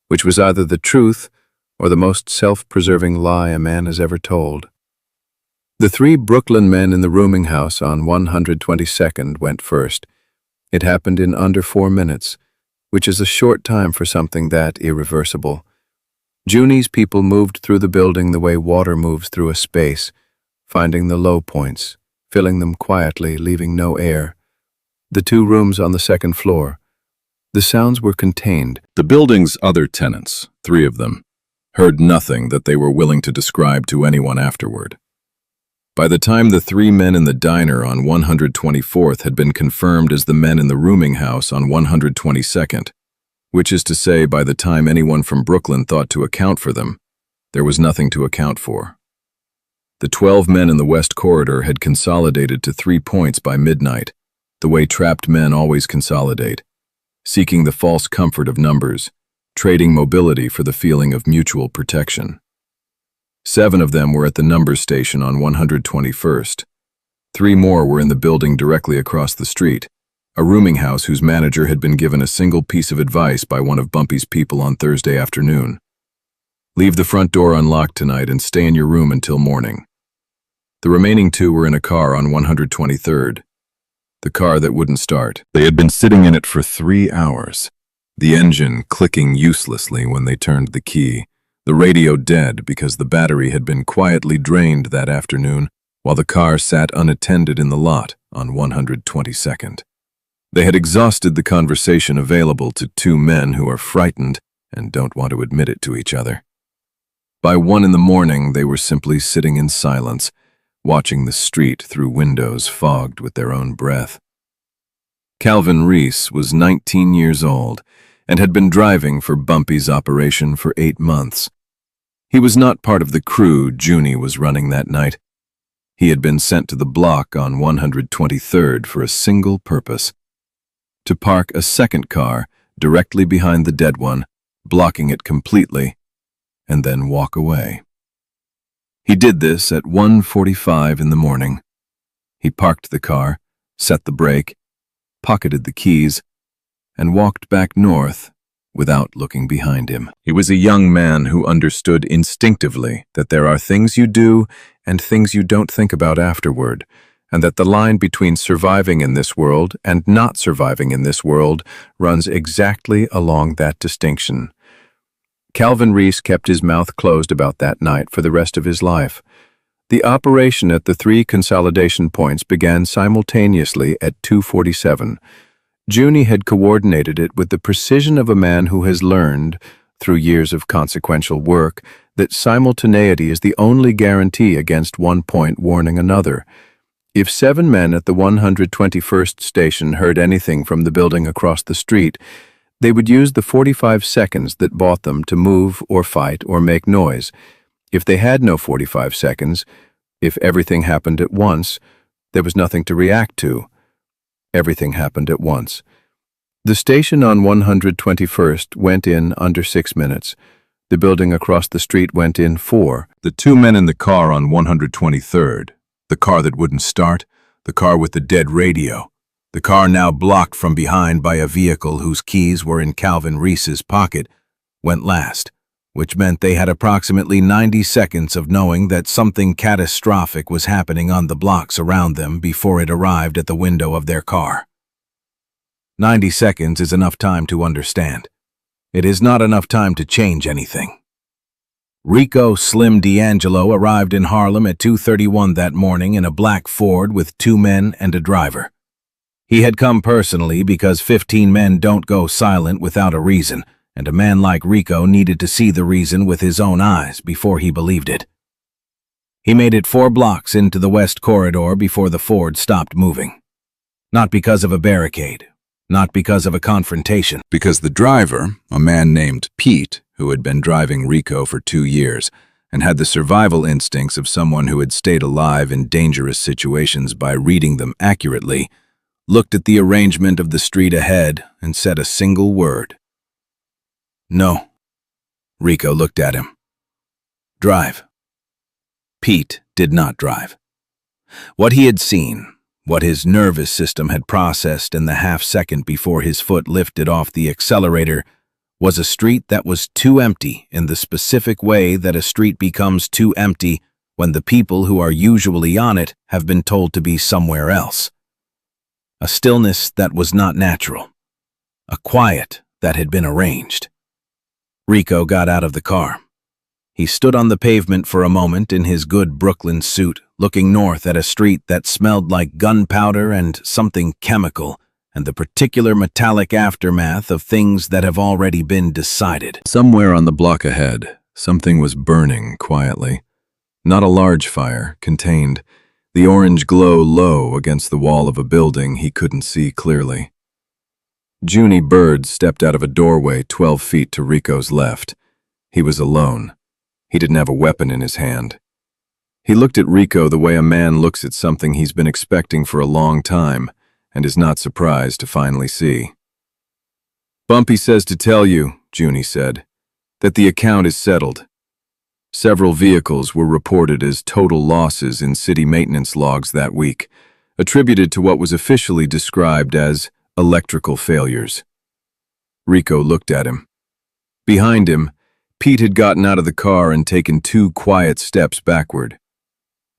A: which was either the truth or the most self-preserving lie a man has ever told. The 3 Brooklyn men in the rooming house on 122nd went first. It happened in under 4 minutes.
B: which is a short time for something that irreversible. Junie's people moved through the building the way water moves through a space, finding the low points, filling them quietly, leaving no air. The 2 rooms on the second floor. The sounds were contained.
A: The building's other tenants, 3 of them, heard nothing that they were willing to describe to anyone afterward. By the time the 3 men in the diner on 124th had been confirmed as the men in the rooming house on 122nd, which is to say by the time anyone from Brooklyn thought to account for them, there was nothing to account for. The 12 men in the West Corridor had consolidated to 3 points by midnight, the way trapped men always consolidate, seeking the false comfort of numbers, trading mobility for the feeling of mutual protection. 7 of them were at the numbers station on 121st. 3 more were in the building directly across the street, a rooming house whose manager had been given a single piece of advice by one of Bumpy's people on Thursday afternoon. Leave the front door unlocked tonight and stay in your room until morning. The remaining 2 were in a car on 123rd. The car that wouldn't start. They had been sitting in it for 3 hours, the engine clicking uselessly when they turned the key, the radio dead because the battery had been quietly drained that afternoon while the car sat unattended in the lot on 122nd. They had exhausted the conversation available to 2 men who are frightened and don't want to admit it to each other. By 1 in the morning, they were simply sitting in silence, watching the street through windows fogged with their own breath. Calvin Reese was 19 years old and had been driving for Bumpy's operation for 8 months. He was not part of the crew Junie was running that night. He had been sent to the block on 123rd for a single purpose: to park a second car directly behind the dead one, blocking it completely, and then walk away. He did this at 1:45 in the morning. He parked the car, set the brake, pocketed the keys, and walked back north without looking behind him. He was a young man who understood instinctively that there are things you do and things you don't think about afterward, and that the line between surviving in this world and not surviving in this world runs exactly along that distinction. Calvin Reese kept his mouth closed about that night for the rest of his life. The operation at the 3 consolidation points began simultaneously at 2:47. Junie had coordinated it with the precision of a man who has learned, through years of consequential work, that simultaneity is the only guarantee against one point warning another. If 7 men at the 121st station heard anything from the building across the street, they would use the 45 seconds that bought them to move or fight or make noise. If they had no 45 seconds, if everything happened at once, there was nothing to react to. Everything happened at once. The station on 121st went in under 6 minutes. The building across the street went in 4. The 2 men in the car on 123rd, the car that wouldn't start, the car with the dead radio, the car now blocked from behind by a vehicle whose keys were in Calvin Reese's pocket, went last, which meant they had approximately 90 seconds of knowing that something catastrophic was happening on the blocks around them before it arrived at the window of their car. 90 seconds is enough time to understand. It is not enough time to change anything. Rico Slim D'Angelo arrived in Harlem at 2:31 that morning in a black Ford with 2 men and a driver. He had come personally because 15 men don't go silent without a reason, and a man like Rico needed to see the reason with his own eyes before he believed it. He made it 4 blocks into the West Corridor before the Ford stopped moving. Not because of a barricade, not because of a confrontation. Because the driver, a man named Pete, who had been driving Rico for 2 years, and had the survival instincts of someone who had stayed alive in dangerous situations by reading them accurately, looked at the arrangement of the street ahead and said a single word. "No." Rico looked at him. "Drive." Pete did not drive. What he had seen, what his nervous system had processed in the half-second before his foot lifted off the accelerator, was a street that was too empty in the specific way that a street becomes too empty when the people who are usually on it have been told to be somewhere else. A stillness that was not natural. A quiet
B: that had been arranged. Rico got out of the car. He stood on the pavement for a moment in his good Brooklyn suit, looking north at a street that smelled like gunpowder and something chemical, and the particular metallic aftermath of things that have already been decided.
A: Somewhere on the block ahead, something was burning quietly. Not a large fire, contained, the orange glow low against the wall of a building he couldn't see clearly. Junie Bird stepped out of a doorway 12 feet to Rico's left. He was alone. He didn't have a weapon in his hand. He looked at Rico the way a man looks at something he's been expecting for a long time and is not surprised to finally see. "Bumpy says to tell you," Junie said, "that the account is settled. Several vehicles were reported as total losses in city maintenance logs that week, attributed to what was officially described as electrical failures." Rico looked at him. Behind him, Pete had gotten out of the car and taken 2 quiet steps backward.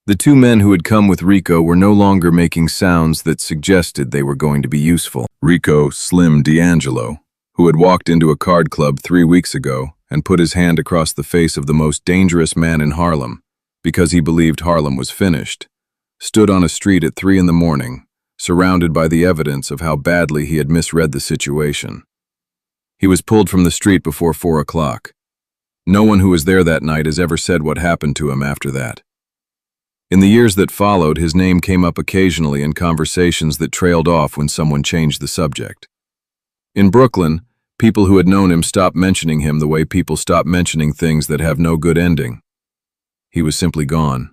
A: The 2 men who had come with Rico were no longer making sounds that suggested they were going to be useful. Rico Slim D'Angelo, who had walked into a card club 3 weeks ago and put his hand across the face of the most dangerous man in Harlem, because he believed Harlem was finished, stood on a street at 3 in the morning, surrounded by the evidence of how badly he had misread the situation. He was pulled from the street before 4 o'clock. No one who was there that night has ever said what happened to him after that. In the years that followed, his name came up occasionally in conversations that trailed off when someone changed the subject. In Brooklyn, people who had known him stopped mentioning him the way people stop mentioning things that have no good ending. He was simply gone.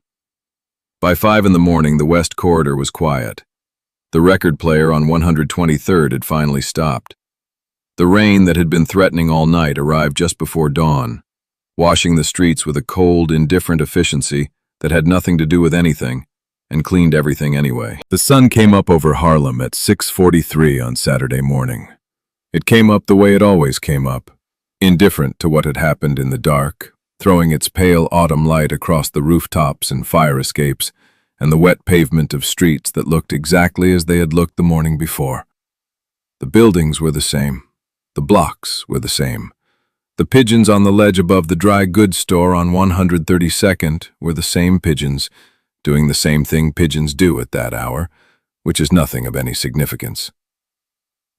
A: By 5 in the morning, the West Corridor was quiet. The record player on 123rd had finally stopped. The rain that had been threatening all night arrived just before dawn, washing the streets with a cold, indifferent efficiency that had nothing to do with anything, and cleaned everything anyway. The sun came up over Harlem at 6:43 on Saturday morning. It came up the way it always came up, indifferent to what had happened in the dark, throwing its pale autumn light across the rooftops and fire escapes and the wet pavement of streets that looked exactly as they had looked the morning before. The buildings were the same. The blocks were the same. The pigeons on the ledge above the dry goods store on 132nd were the same pigeons, doing the same thing pigeons do at that hour, which is nothing of any significance.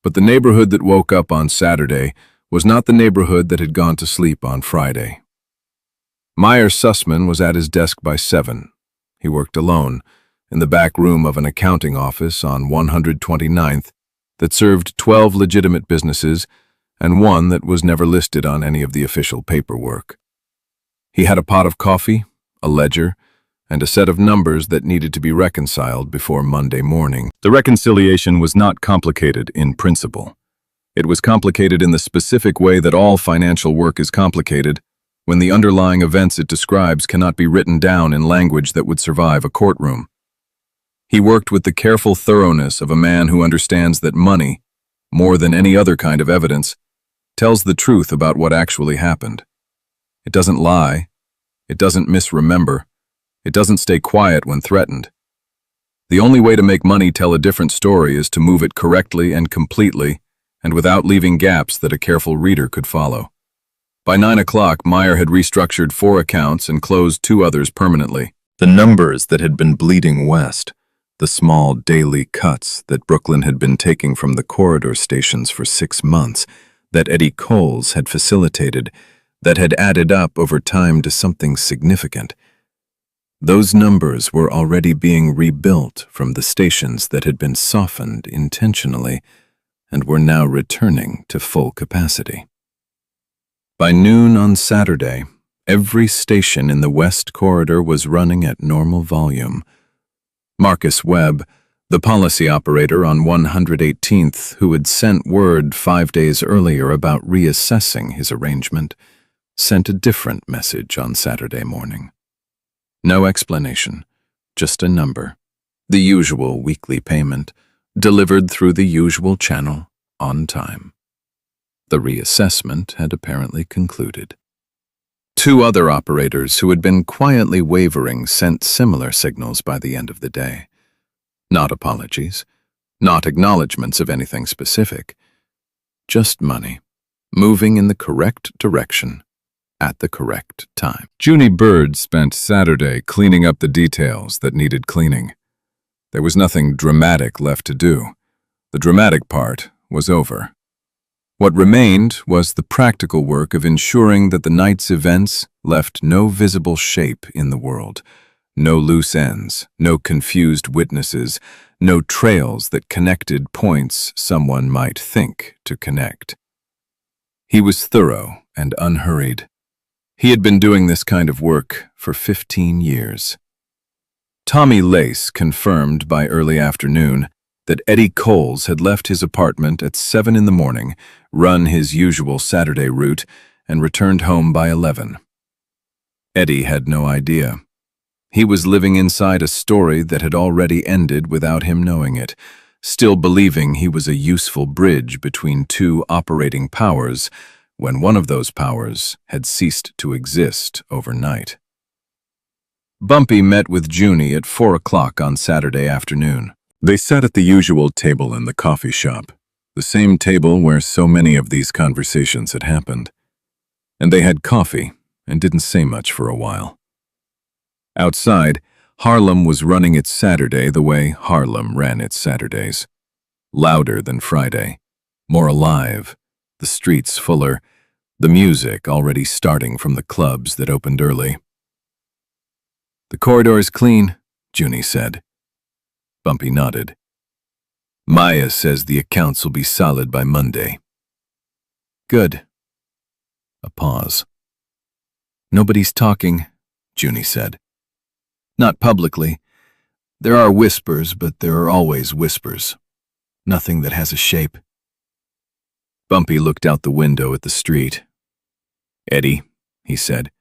A: But the neighborhood that woke up on Saturday was not the neighborhood that had gone to sleep on Friday. Meyer Sussman was at his desk by 7. He worked alone, in the back room of an accounting office on 129th that served 12 legitimate businesses and one that was never listed on any of the official paperwork. He had a pot of coffee, a ledger, and a set of numbers that needed to be reconciled before Monday morning. The reconciliation was not complicated in principle. It was complicated in the specific way that all financial work is complicated, when the underlying events it describes cannot be written down in language that would survive a courtroom. He worked with the careful thoroughness of a man who understands that money, more than any other kind of evidence, tells the truth about what actually happened. It doesn't lie. It doesn't misremember. It doesn't stay quiet when threatened. The only way to make money tell a different story is to move it correctly and completely, and without leaving gaps that a careful reader could follow. By 9 o'clock, Meyer had restructured 4 accounts and closed 2 others permanently. The numbers that had been bleeding west, the small daily cuts that Brooklyn had been taking from the corridor stations for 6 months, that Eddie Coles had facilitated, that had added up over time to something significant. Those numbers were already being rebuilt from the stations that had been softened intentionally and were now returning to full capacity. By noon on Saturday, every station in the West Corridor was running at normal volume. Marcus Webb, the policy operator on 118th, who had sent word 5 days earlier about reassessing his arrangement, sent a different message on Saturday morning. No explanation, just a number, the usual weekly payment, delivered through the usual channel, on time. The reassessment had apparently concluded. 2 other operators who had been quietly wavering sent similar signals by the end of the day. Not apologies, not acknowledgments of anything specific, just money, moving in the correct direction at the correct time. Junie Bird spent Saturday cleaning up the details that needed cleaning. There was nothing dramatic left to do. The dramatic part was over. What remained was the practical work of ensuring that the night's events left no visible shape in the world, no loose ends, no confused witnesses, no trails that connected points someone might think to connect. He was thorough and unhurried. He had been doing this kind of work for 15 years. Tommy Lace confirmed by early afternoon that Eddie Coles had left his apartment at 7 in the morning, run his usual Saturday route, and returned home by 11. Eddie had no idea. He was living inside a story that had already ended without him knowing it, still believing he was a useful bridge between two operating powers when one of those powers had ceased to exist overnight. Bumpy met with Junie at 4 o'clock on Saturday afternoon. They sat at the usual table in the coffee shop, the same table where so many of these conversations had happened. And they had coffee and didn't say much for a while. Outside, Harlem was running its Saturday the way Harlem ran its Saturdays. Louder than Friday, more alive, the streets fuller, the music already starting from the clubs that opened early. "The corridor's clean," Junie said. Bumpy nodded. "Maya says the accounts will be solid by Monday." "Good." A pause. "Nobody's talking," Junie said. "Not publicly. There are whispers, but there are always whispers. Nothing that has a shape." Bumpy looked out the window at the street. "Eddie," he said,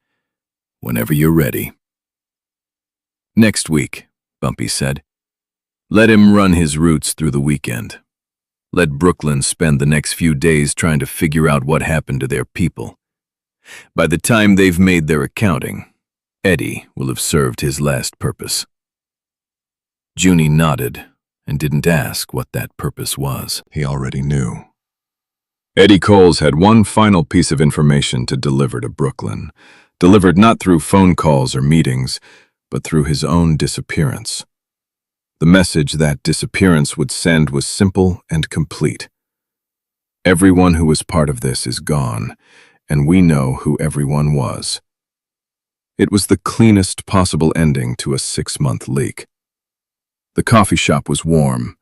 A: "whenever you're ready." "Next week," Bumpy said. "Let him run his routes through the weekend. Let Brooklyn spend the next few days trying to figure out what happened to their people. By the time they've made their accounting, Eddie will have served his last purpose." Junie nodded and didn't ask what that purpose was. He already knew. Eddie Coles had one final piece of information to deliver to Brooklyn, delivered not through phone calls or meetings, but through his own disappearance. The message that disappearance would send was simple and complete. Everyone who was part of this is gone, and we know who everyone was. It was the cleanest possible ending to a 6-month leak. The coffee shop was warm.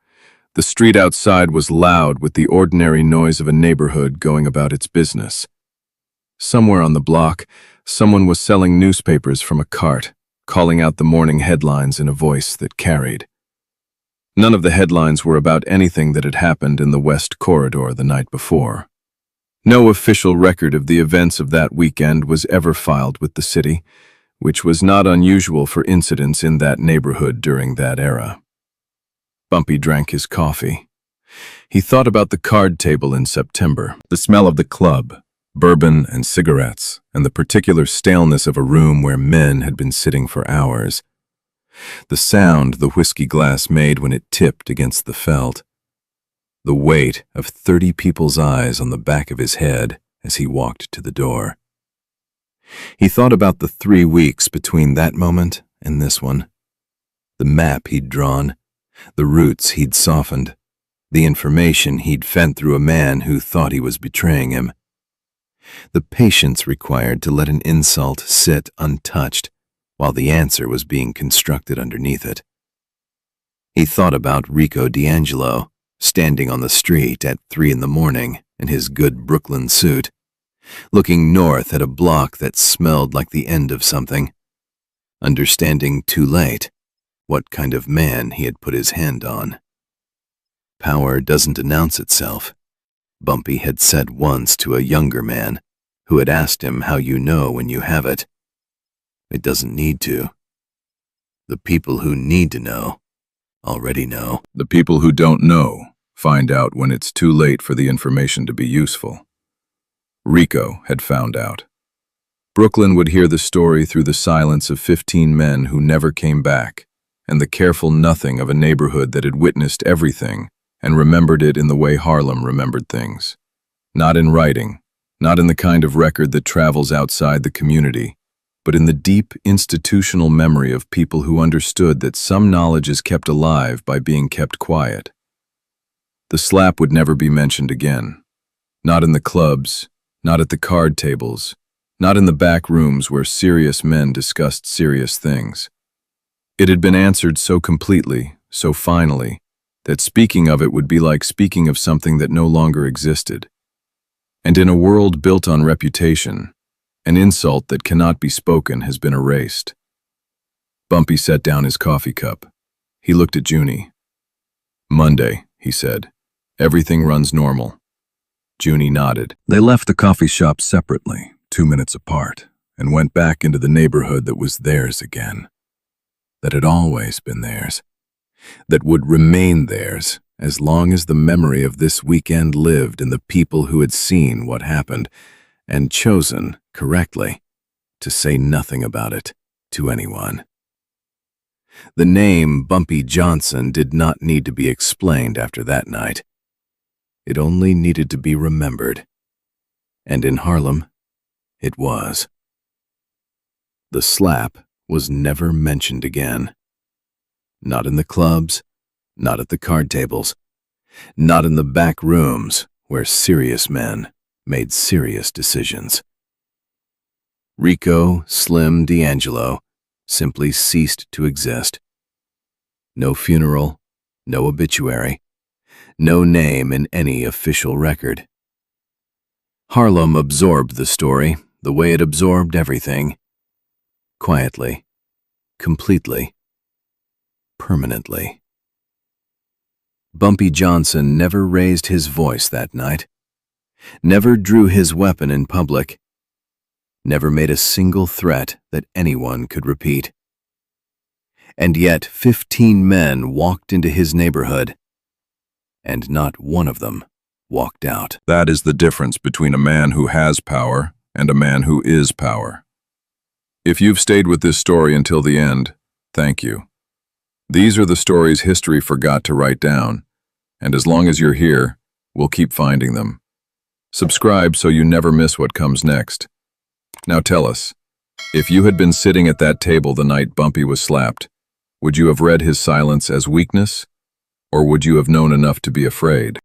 A: The street outside was loud with the ordinary noise of a neighborhood going about its business. Somewhere on the block, someone was selling newspapers from a cart, calling out the morning headlines in a voice that carried. None of the headlines were about anything that had happened in the West Corridor the night before. No official record of the events of that weekend was ever filed with the city, which was not unusual for incidents in that neighborhood during that era. Bumpy drank his coffee. He thought about the card table in September, the smell of the club, bourbon and cigarettes, and the particular staleness of a room where men had been sitting for hours. The sound the whiskey glass made when it tipped against the felt. The weight of 30 people's eyes on the back of his head as he walked to the door. He thought about the 3 weeks between that moment and this one. The map he'd drawn, the routes he'd softened, the information he'd fed through a man who thought he was betraying him. The patience required to let an insult sit untouched while the answer was being constructed underneath it. He thought about Rico D'Angelo, standing on the street at 3 in the morning in his good Brooklyn suit, looking north at a block that smelled like the end of something, understanding too late what kind of man he had put his hand on. Power doesn't announce itself, Bumpy had said once to a younger man who had asked him how you know when you have it. It doesn't need to. The people who need to know already know. The people who don't know find out when it's too late for the information to be useful. Rico had found out. Brooklyn would hear the story through the silence of 15 men who never came back, and the careful nothing of a neighborhood that had witnessed everything and remembered it in the way Harlem remembered things. Not in writing, Not in the kind of record that travels outside the community, but in the deep institutional memory of people who understood that some knowledge is kept alive by being kept quiet. The slap would never be mentioned again. Not in the clubs, not at the card tables, not in the back rooms where serious men discussed serious things. It had been answered so completely, so finally, that speaking of it would be like speaking of something that no longer existed. And in a world built on reputation, an insult that cannot be spoken has been erased. Bumpy set down his coffee cup. He looked at Junie. "Monday," he said. "Everything runs normal." Junie nodded. They left the coffee shop separately, 2 minutes apart, and went back into the neighborhood that was theirs again. That had always been theirs. That would remain theirs as long as the memory of this weekend lived in the people who had seen what happened and chosen, correctly, to say nothing about it to anyone. The name Bumpy Johnson did not need to be explained after that night. It only needed to be remembered. And in Harlem, it was. The slap was never mentioned again. Not in the clubs, not at the card tables, not in the back rooms where serious men made serious decisions. Rico Slim D'Angelo simply ceased to exist. No funeral, no obituary, no name in any official record. Harlem absorbed the story the way it absorbed everything. Quietly, completely, permanently. Bumpy Johnson never raised his voice that night, never drew his weapon in public, never made a single threat that anyone could repeat. And yet 15 men walked into his neighborhood, and not one of them walked out. That is the difference between a man who has power and a man who is power. If you've stayed with this story until the end, thank you. These are the stories history forgot to write down, and as long as you're here, we'll keep finding them. Subscribe so you never miss what comes next. Now tell us, if you had been sitting at that table the night Bumpy was slapped, would you have read his silence as weakness, or would you have known enough to be afraid?